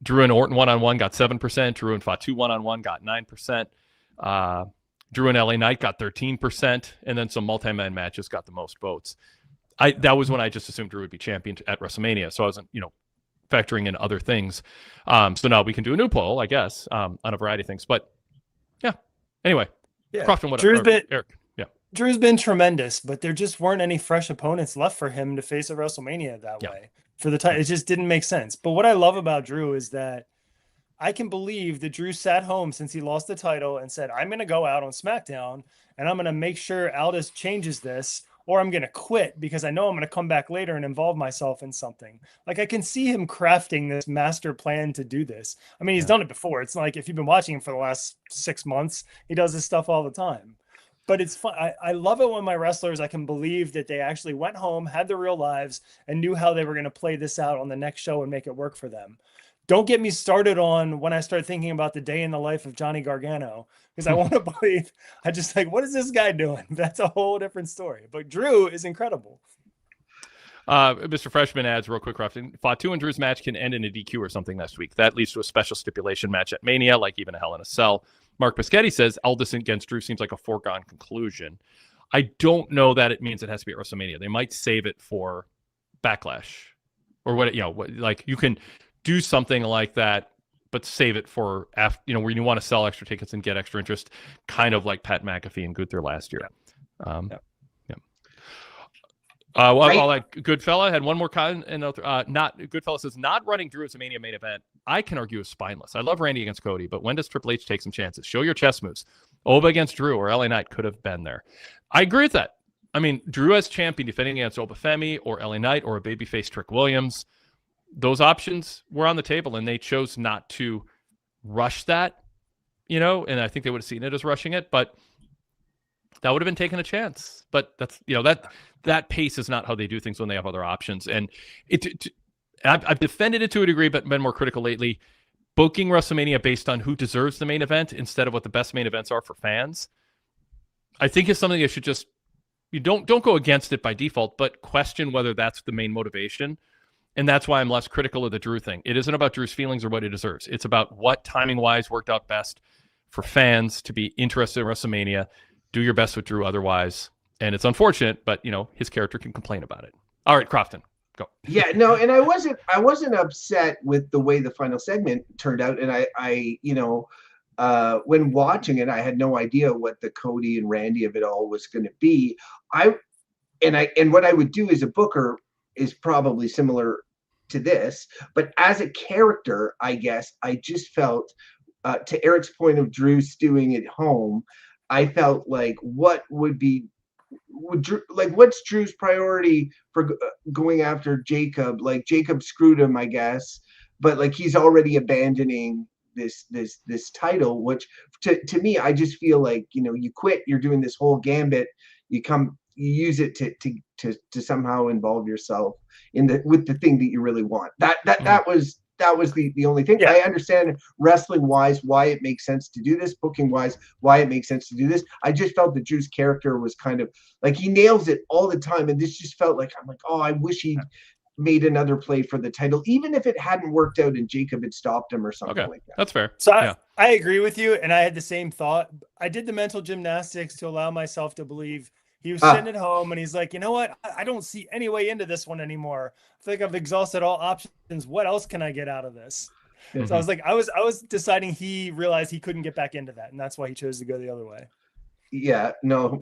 Drew and Orton one-on-one got 7%. Drew and Fatu one-on-one got 9%. Drew and LA Knight got 13%. And then some multi-man matches got the most votes. That was when I just assumed Drew would be champion at WrestleMania. So I wasn't, factoring in other things. So now we can do a new poll, I guess, on a variety of things. But yeah, anyway, Crofton, Eric. Yeah. Drew's been tremendous, but there just weren't any fresh opponents left for him to face at WrestleMania that way for the title. It just didn't make sense. But what I love about Drew is that I can believe that Drew sat home since he lost the title and said, I'm going to go out on SmackDown and I'm going to make sure Aldis changes this, or I'm going to quit because I know I'm going to come back later and involve myself in something. Like, I can see him crafting this master plan to do this. I mean, he's done it before. It's like, if you've been watching him for the last 6 months, he does this stuff all the time. But it's fun. I love it when my wrestlers, I can believe that they actually went home, had their real lives, and knew how they were going to play this out on the next show and make it work for them. Don't get me started on when I start thinking about the day in the life of Johnny Gargano, because I want to believe, I just like, what is this guy doing? That's a whole different story. But Drew is incredible. Mr. Freshman adds real quick, Crofton, Fatu and Drew's match can end in a DQ or something next week. That leads to a special stipulation match at Mania, like even a Hell in a Cell. Mark Biscotti says Aldis against Drew seems like a foregone conclusion. I don't know that it means it has to be at WrestleMania. They might save it for Backlash or what, like you can do something like that, but save it for after, where you want to sell extra tickets and get extra interest, kind of like Pat McAfee and Gunther last year. Like Goodfella had one more comment, and Goodfella says not running Drew as a Mania main event, I can argue is spineless. I love Randy against Cody, but when does Triple H take some chances? Show your chess moves. Oba against Drew or LA Knight could have been there. I agree with that. I mean, Drew as champion defending against Oba Femi or LA Knight or a babyface Trick Williams. Those options were on the table, and they chose not to rush that, and I think they would have seen it as rushing it, but that would have been taking a chance. But that's, that pace is not how they do things when they have other options. And I've defended it to a degree, but been more critical lately. Booking WrestleMania based on who deserves the main event instead of what the best main events are for fans, I think is something that should just, you don't go against it by default, but question whether that's the main motivation. And that's why I'm less critical of the Drew thing. It isn't about Drew's feelings or what he deserves. It's about what timing-wise worked out best for fans to be interested in WrestleMania. Do your best with Drew otherwise. And it's unfortunate, but, his character can complain about it. All right, Crofton, go. Yeah, no, and I wasn't upset with the way the final segment turned out. And I when watching it, I had no idea what the Cody and Randy of it all was going to be. And what I would do as a booker is probably similar to this, but as a character, I guess I just felt, to Eric's point of Drew stewing at home, I felt like what's Drew's priority for going after Jacob? Like, Jacob screwed him, I guess, but like he's already abandoning this title, which to me, I just feel like, you quit, you're doing this whole gambit, you use it to somehow involve yourself with the thing that you really want. That was the only thing. Yeah. I understand wrestling wise why it makes sense to do this, booking wise why it makes sense to do this. I just felt that Drew's character was kind of like, he nails it all the time, and this just felt like, I'm like, oh, I wish he'd made another play for the title, even if it hadn't worked out and Jacob had stopped him or something like that. That's fair. So I agree with you, and I had the same thought. I did the mental gymnastics to allow myself to believe. He was sitting at home and he's like, you know what? I don't see any way into this one anymore. I feel like I've exhausted all options. What else can I get out of this? Mm-hmm. So I was like, I was deciding he realized he couldn't get back into that. And that's why he chose to go the other way. Yeah, no,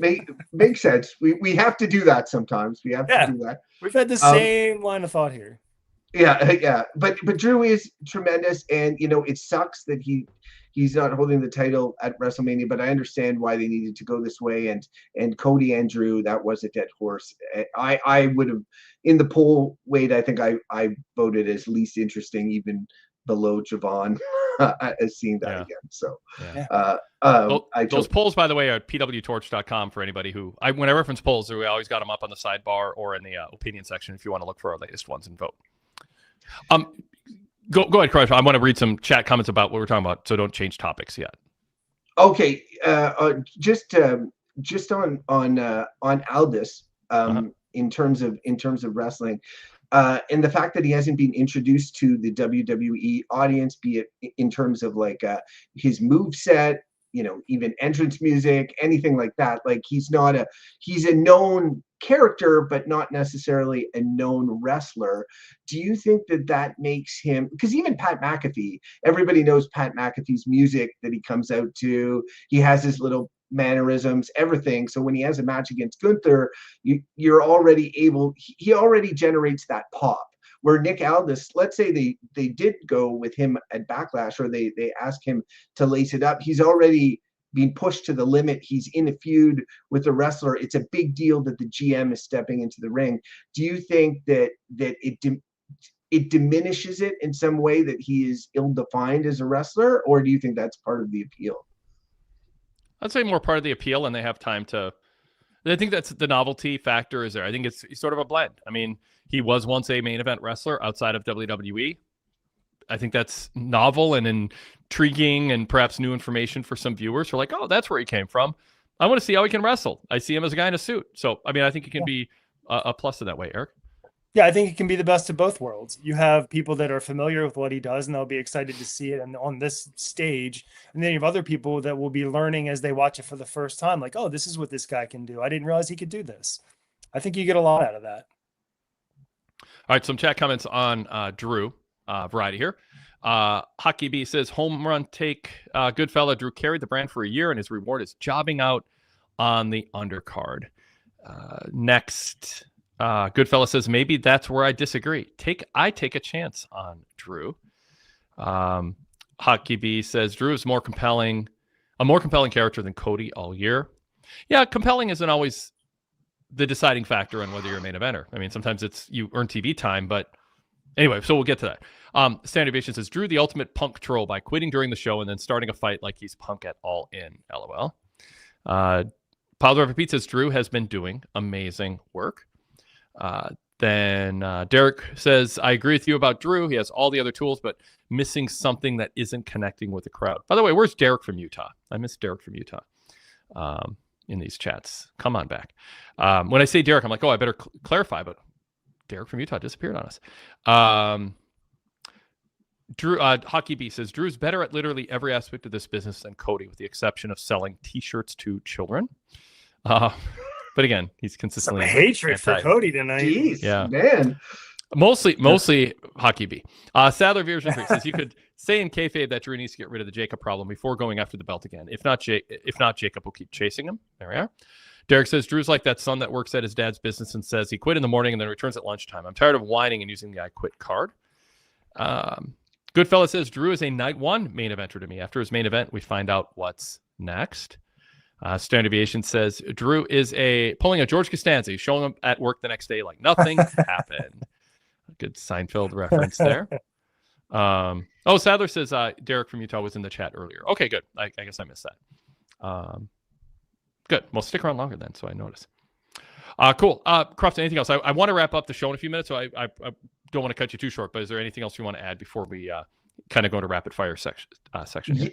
makes sense. We have to do that sometimes. We have to do that. We've had the same line of thought here. Yeah. But Drew is tremendous. And, it sucks that he he's not holding the title at WrestleMania, but I understand why they needed to go this way. And Cody and Drew, that was a dead horse. I would have, in the poll, Wade, I think I voted as least interesting, even below Javon, as seeing that again. So those polls, by the way, are at PWTorch.com for anybody who, when I reference polls, we always got them up on the sidebar or in the opinion section if you want to look for our latest ones and vote. Go ahead, Crofton. I want to read some chat comments about what we're talking about, so don't change topics yet. Okay, just on Aldis, in terms of wrestling, and the fact that he hasn't been introduced to the WWE audience, be it in terms of like his move set, even entrance music, anything like that. Like he's a known character, but not necessarily a known wrestler. Do you think that makes him, because even Pat McAfee, everybody knows Pat McAfee's music that he comes out to, he has his little mannerisms, everything. So when he has a match against Gunther, you're already he already generates that pop. Where Nick Aldis, let's say they did go with him at Backlash, or they ask him to lace it up, he's already being pushed to the limit. He's in a feud with the wrestler. It's a big deal that the GM is stepping into the ring. Do you think that it diminishes it in some way, that he is ill-defined as a wrestler, or do you think that's part of the appeal? I'd say more part of the appeal, and they have time to. I think that's the novelty factor is there. I think it's sort of a blend. I mean, he was once a main event wrestler outside of WWE. I think that's novel and intriguing and perhaps new information for some viewers who are like, oh, that's where he came from. I want to see how he can wrestle. I see him as a guy in a suit. So, I mean, I think it can be a plus in that way, Eric. Yeah, I think it can be the best of both worlds. You have people that are familiar with what he does, and they'll be excited to see it on this stage. And then you have other people that will be learning as they watch it for the first time, like, oh, this is what this guy can do. I didn't realize he could do this. I think you get a lot out of that. All right, some chat comments on Drew. Variety here. Hockey B says, home run take. Good fella. Drew carried the brand for a year, and his reward is jobbing out on the undercard. Next, Goodfella says, maybe that's where I disagree. I take a chance on Drew. Hockey B says, Drew is a more compelling character than Cody all year. Yeah, compelling isn't always the deciding factor on whether you're a main eventer. I mean, sometimes it's you earn TV time, but anyway, so we'll get to that. Standard Deviation says, Drew the ultimate punk troll by quitting during the show and then starting a fight like he's Punk at All In. LOL. Pile Driver Pete says, Drew has been doing amazing work. Then Derek says, I agree with you about Drew. He has all the other tools, but missing something that isn't connecting with the crowd. By the way, where's Derek from Utah? I miss Derek from Utah in these chats. Come on back. When I say Derek, I'm like, oh, I better clarify, but Derek from Utah disappeared on us. Drew Hockey B says, Drew's better at literally every aspect of this business than Cody, with the exception of selling T-shirts to children. But again, he's consistently some hatred for Cody tonight. Jeez, yeah, man. Mostly Hockey B. Sadler Version 3 says, you could say in kayfabe that Drew needs to get rid of the Jacob problem before going after the belt again. If not, Jacob will keep chasing him. There we are. Derek says, Drew's like that son that works at his dad's business and says he quit in the morning and then returns at lunchtime. I'm tired of whining and using the I quit card. Goodfella says, Drew is a night one main eventer to me. After his main event, we find out what's next. Standard Deviation says, Drew is pulling a George Costanza. He's showing up at work the next day like nothing happened. Good Seinfeld reference there. Sadler says Derek from Utah was in the chat earlier. Okay, good. I guess I missed that. Good. Well, stick around longer then, so I notice. Cool. Crofton, anything else? I want to wrap up the show in a few minutes, so I don't want to cut you too short, but is there anything else you want to add before we kind of go to rapid fire section here?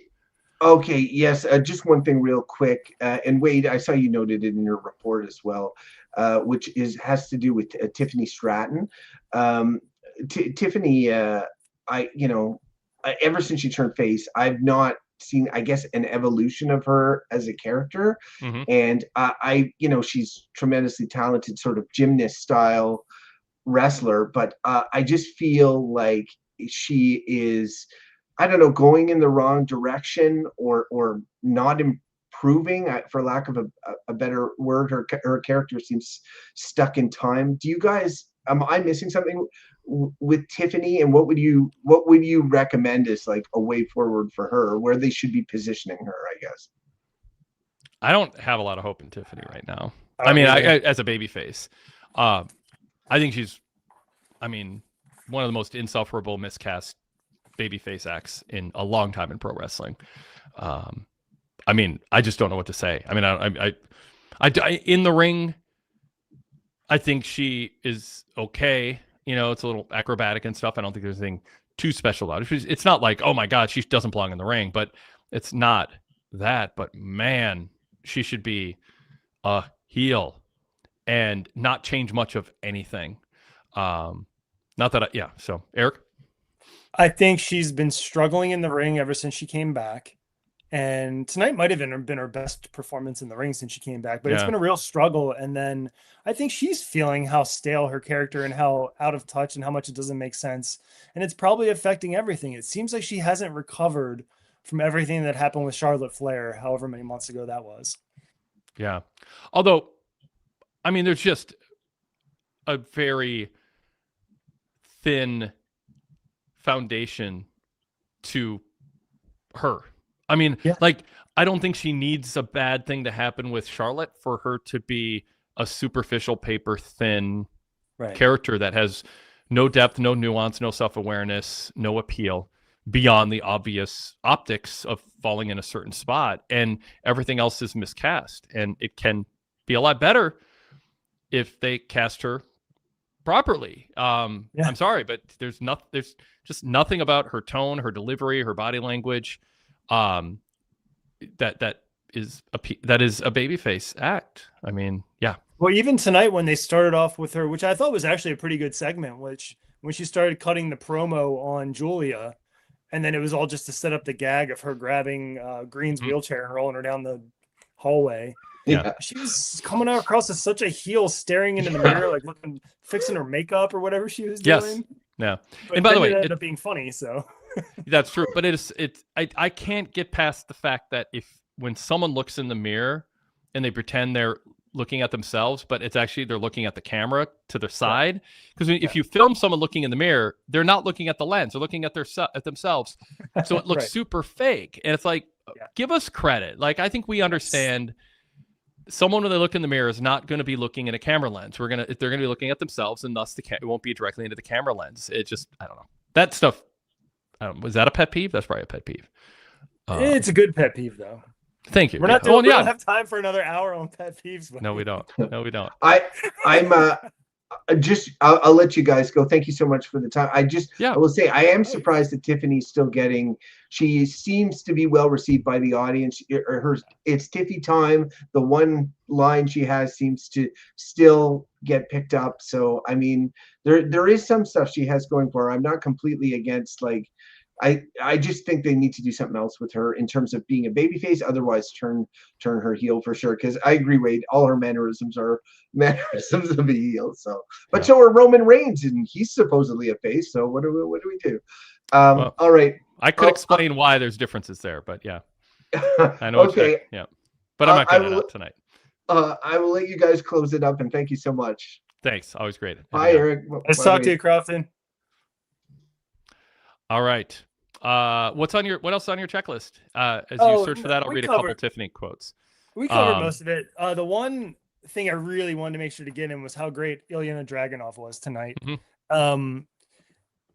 Okay, yes. Just one thing real quick. And Wade, I saw you noted it in your report as well, which has to do with Tiffany Stratton. Tiffany, ever since she turned face, I've not seen, I guess, an evolution of her as a character. Mm-hmm. And she's tremendously talented, sort of gymnast style wrestler, but I just feel like she is, I don't know, going in the wrong direction or not improving, for lack of a better word. Her character seems stuck in time. Do you guys am I missing something with Tiffany? And what would you recommend as like a way forward for her, where they should be positioning her? I guess. I don't have a lot of hope in Tiffany right now. I I don't mean, either. as a babyface, I think she's, I mean, one of the most insufferable miscast babyface acts in a long time in pro wrestling. I mean, I just don't know what to say. I mean, I in the ring, I think she is okay. You know, it's a little acrobatic and stuff. I don't think there's anything too special about it. It's not like, oh my God, she doesn't belong in the ring, but it's not that. But man, she should be a heel and not change much of anything. Not that, yeah. So, Eric? I think she's been struggling in the ring ever since she came back. And tonight might have been her best performance in the ring since she came back, but it's been a real struggle. And then I think she's feeling how stale her character and how out of touch and how much it doesn't make sense. And it's probably affecting everything. It seems like she hasn't recovered from everything that happened with Charlotte Flair, however many months ago that was. Yeah. Although, I mean, there's just a very thin foundation to her. I mean, like, I don't think she needs a bad thing to happen with Charlotte for her to be a superficial, paper thin character that has no depth, no nuance, no self-awareness, no appeal beyond the obvious optics of falling in a certain spot, and everything else is miscast. And it can be a lot better if they cast her properly. I'm sorry, but there's just nothing about her tone, her delivery, her body language that is a babyface act. I mean, yeah. Well, even tonight when they started off with her, which I thought was actually a pretty good segment, which when she started cutting the promo on Julia, and then it was all just to set up the gag of her grabbing Green's wheelchair and rolling her down the hallway. Yeah, she was coming out across as such a heel, staring into the mirror, like looking, fixing her makeup or whatever she was doing. Yeah. But and by the way, it ended up being funny. So that's true. But I can't get past the fact that when someone looks in the mirror and they pretend they're looking at themselves, but it's actually they're looking at the camera to the side. Because if you film someone looking in the mirror, they're not looking at the lens; they're looking at themselves. So it looks super fake. And it's like, give us credit. Like, I think we understand. Someone when they look in the mirror is not going to be looking in a camera lens. They're going to be looking at themselves, and thus it won't be directly into the camera lens. It just, I don't know, that stuff. Was that a pet peeve? That's probably a pet peeve. It's a good pet peeve, though. Thank you. We don't have time for another hour on pet peeves. But... No, we don't. No, we don't. I'll let you guys go. Thank you so much for the time. I will say I am surprised that Tiffany's still getting. She seems to be well received by the audience. It's Tiffy time. The one line she has seems to still get picked up. So I mean, there is some stuff she has going for her. I'm not completely against like. I just think they need to do something else with her in terms of being a babyface. Otherwise, turn her heel for sure. Because I agree, Wade. All her mannerisms are mannerisms of a heel. So, but so are Roman Reigns, and he's supposedly a face. So what do we do? All right. I could explain why there's differences there, but yeah, I know. Okay. Yeah, but I'm not going to tonight. I will let you guys close it up, and thank you so much. Thanks. Always great. Bye, Eric. Let's talk to you, Crofton. All right. What else on your checklist? As you search for that, I'll read a couple Tiffany quotes. We covered most of it. The one thing I really wanted to make sure to get in was how great Ilyana Dragunov was tonight. Mm-hmm.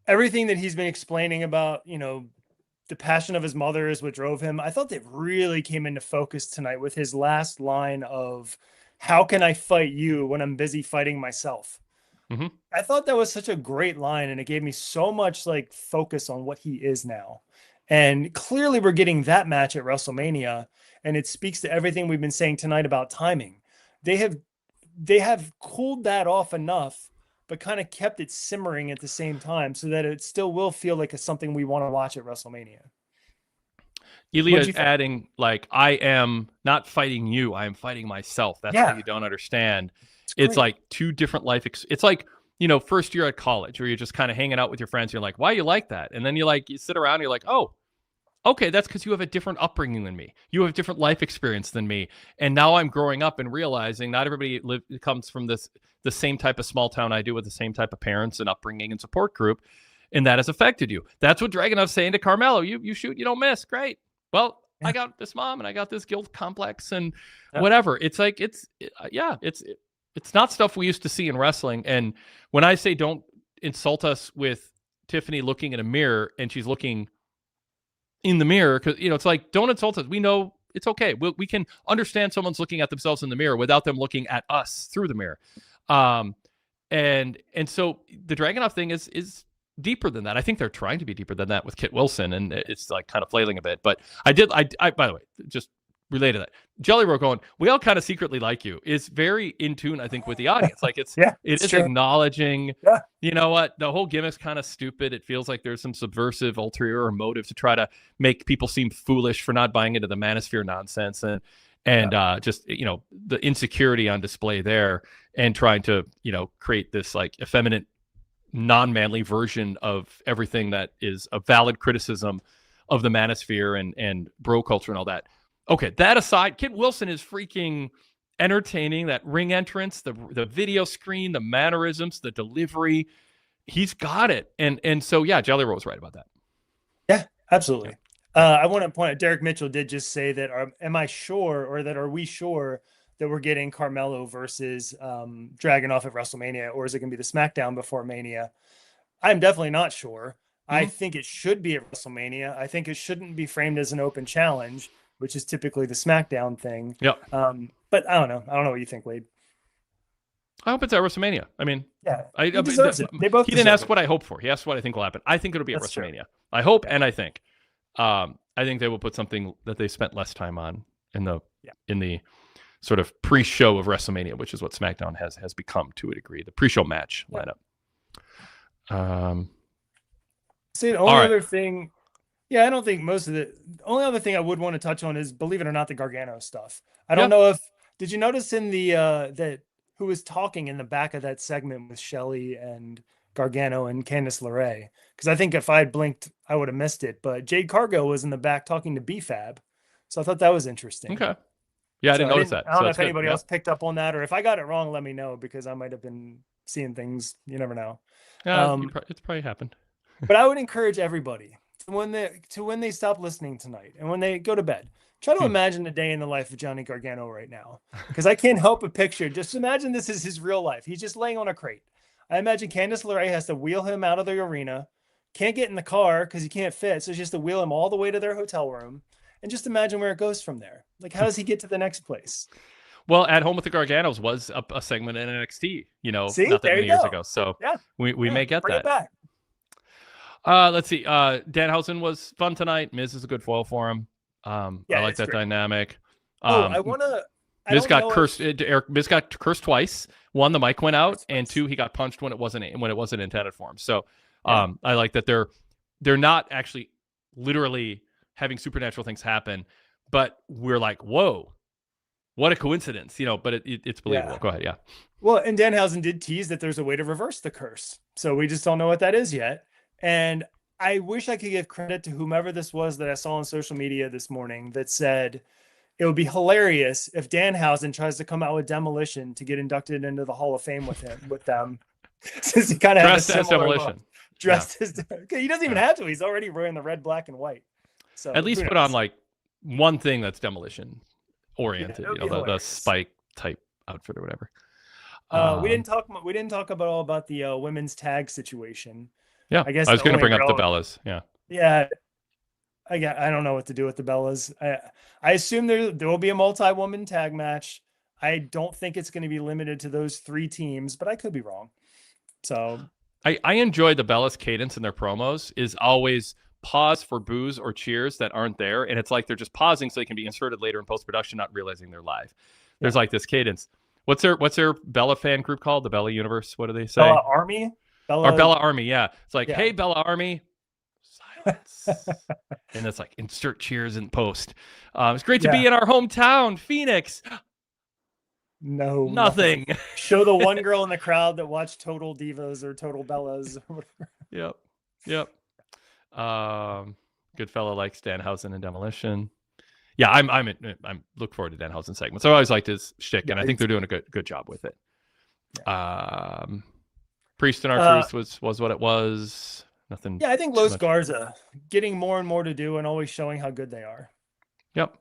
Everything that he's been explaining about, the passion of his mother is what drove him. I thought that really came into focus tonight with his last line of, "How can I fight you when I'm busy fighting myself?" Mm-hmm. I thought that was such a great line, and it gave me so much like focus on what he is now. And clearly we're getting that match at WrestleMania, and it speaks to everything we've been saying tonight about timing. They have cooled that off enough, but kind of kept it simmering at the same time so that it still will feel like it's something we want to watch at WrestleMania. Ilya is adding, like, I am not fighting you, I am fighting myself. That's what you don't understand. It's like two different life. It's like, first year at college where you're just kind of hanging out with your friends. You're like, why you like that? And then you sit around and you're like, oh, Okay, that's because you have a different upbringing than me. You have different life experience than me. And now I'm growing up and realizing not everybody comes from the same type of small town I do, with the same type of parents and upbringing and support group. And that has affected you. That's what Dragunov's saying to Carmelo. You shoot, you don't miss. Great. Well, I got this mom and I got this guilt complex and whatever. It's like, it's not stuff we used to see in wrestling. And when I say don't insult us with Tiffany looking in a mirror and she's looking in the mirror, because it's like, don't insult us. We know it's okay. We can understand someone's looking at themselves in the mirror without them looking at us through the mirror. And so the Dragunov thing is deeper than that. I think they're trying to be deeper than that with Kit Wilson, and it's like kind of flailing a bit. But I by the way, just related to that, Jelly Roll going, we all kind of secretly like you, is very in tune, I think, with the audience. Like it is true. Acknowledging, you know what, the whole gimmick's kind of stupid. It feels like there's some subversive ulterior motive to try to make people seem foolish for not buying into the manosphere nonsense, and just the insecurity on display there, and trying to create this like effeminate, non-manly version of everything that is a valid criticism of the manosphere and bro culture and all that. Okay, that aside, Kit Wilson is freaking entertaining. That ring entrance, the video screen, the mannerisms, the delivery, he's got it. And so Jelly Roll was right about that. Yeah, absolutely. I want to point out, Derek Mitchell did just say that, are we sure that we're getting Carmelo versus Dragunov at WrestleMania, or is it going to be the SmackDown before Mania? I'm definitely not sure. I think it should be at WrestleMania. I think it shouldn't be framed as an open challenge, which is typically the SmackDown thing. Yep. But I don't know. I don't know what you think, Wade. I hope it's at WrestleMania. I mean, he deserves it. They both. He didn't ask what I hope for. He asked what I think will happen. I think it'll be at WrestleMania. True. I hope, and I think. I think they will put something that they spent less time on in the sort of pre-show of WrestleMania, which is what SmackDown has become to a degree. The pre-show match lineup. See, the only other thing. Yeah, I don't think the only other thing I would want to touch on is, believe it or not, the Gargano stuff. I don't know did you notice in the that who was talking in the back of that segment with Shelley and Gargano and Candice LeRae? Because I think if I had blinked, I would have missed it. But Jade Cargill was in the back talking to B-Fab. So I thought that was interesting. Okay. Yeah, I didn't notice that. I don't know if anybody else picked up on that, or if I got it wrong, let me know, because I might have been seeing things. You never know. Yeah, it's probably happened. But I would encourage everybody when they stop listening tonight and when they go to bed, try to imagine a day in the life of Johnny Gargano right now, because I can't help but picture. Just imagine this is his real life. He's just laying on a crate. I imagine Candice LeRae has to wheel him out of the arena. Can't get in the car because he can't fit, so she has to wheel him all the way to their hotel room. And just imagine where it goes from there. Like, how does he get to the next place? Well, At Home with the Garganos was a segment in NXT, not that many years ago. So we may get that. It back. Let's see. Danhausen was fun tonight. Miz is a good foil for him. I like that dynamic. Miz got cursed. Miz got cursed twice. One, the mic went out, and two, he got punched when it wasn't intended for him. So I like that they're not actually literally having supernatural things happen, but we're like, whoa, what a coincidence, but it's believable. Go ahead. Yeah. Well, and Danhausen did tease that there's a way to reverse the curse. So we just don't know what that is yet. And I wish I could give credit to whomever this was that I saw on social media this morning that said it would be hilarious if Danhausen tries to come out with Demolition to get inducted into the Hall of Fame with them. Since he kind of has a similar Demolition. Dressed as he doesn't even have to. He's already wearing the red, black, and white. So at least put on like one thing that's Demolition oriented, the Spike type outfit or whatever. We didn't talk about the women's tag situation. Yeah, I guess I was going to bring up the Bellas. Yeah. I don't know what to do with the Bellas. I assume there will be a multi-woman tag match. I don't think it's going to be limited to those 3 teams, but I could be wrong. So I enjoy the Bellas cadence in their promos is always pause for boos or cheers that aren't there, and it's like they're just pausing so they can be inserted later in post-production, not realizing they're live. There's like this cadence. What's their Bella fan group called? The Bella Universe? What do they say? Bella Army? Bella Army, yeah. It's like, hey, Bella Army, silence. And it's like, insert cheers in post. It's great to be in our hometown, Phoenix. No. Nothing. Show the one girl in the crowd that watched Total Divas or Total Bellas or whatever. Yep. Good fellow likes Danhausen and Demolition. Yeah, I'm look forward to Danhausen segments. I always liked his shtick, and I think they're doing a good job with it. Yeah. Priest and R-Truth was what it was. Nothing. Yeah, I think Los Garza getting more and more to do and always showing how good they are. Yep.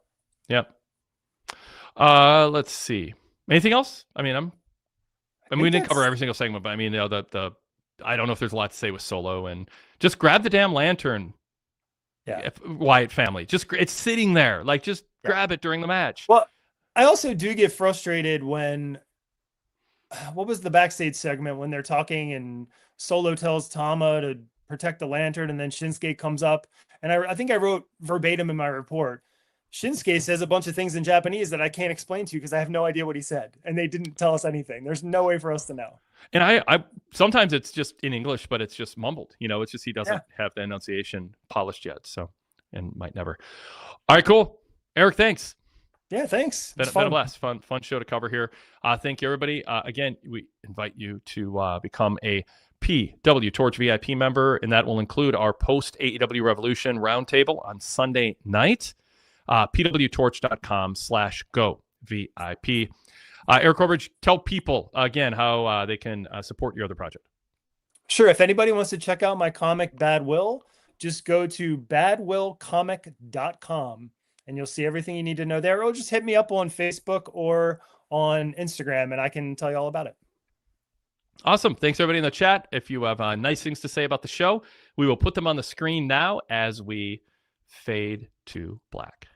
Let's see. Anything else? I mean, we didn't cover every single segment, but I mean, you know, I don't know if there's a lot to say with Solo, and just grab the damn lantern. Yeah. Wyatt family. It's sitting there. Like, just grab it during the match. Well, I also do get frustrated when, what was the backstage segment when they're talking and Solo tells Tama to protect the lantern, and then Shinsuke comes up, and I think I wrote verbatim in my report, Shinsuke says a bunch of things in Japanese that I can't explain to you because I have no idea what he said, and they didn't tell us anything. There's no way for us to know. And I sometimes it's just in English, but it's just mumbled. You know, it's just he doesn't have the enunciation polished yet. So, and might never. All right, cool. Eric, thanks. Yeah, thanks. Been a blast. Fun show to cover here. Thank you, everybody. Again, we invite you to become a PWTorch VIP member, and that will include our post AEW Revolution roundtable on Sunday night. PWTorch.com/go VIP. Eric Corbridge, tell people again how they can support your other project. Sure. If anybody wants to check out my comic Bad Will, just go to badwillcomic.com and you'll see everything you need to know there. Or just hit me up on Facebook or on Instagram and I can tell you all about it. Awesome. Thanks, everybody in the chat. If you have nice things to say about the show, we will put them on the screen now as we fade to black.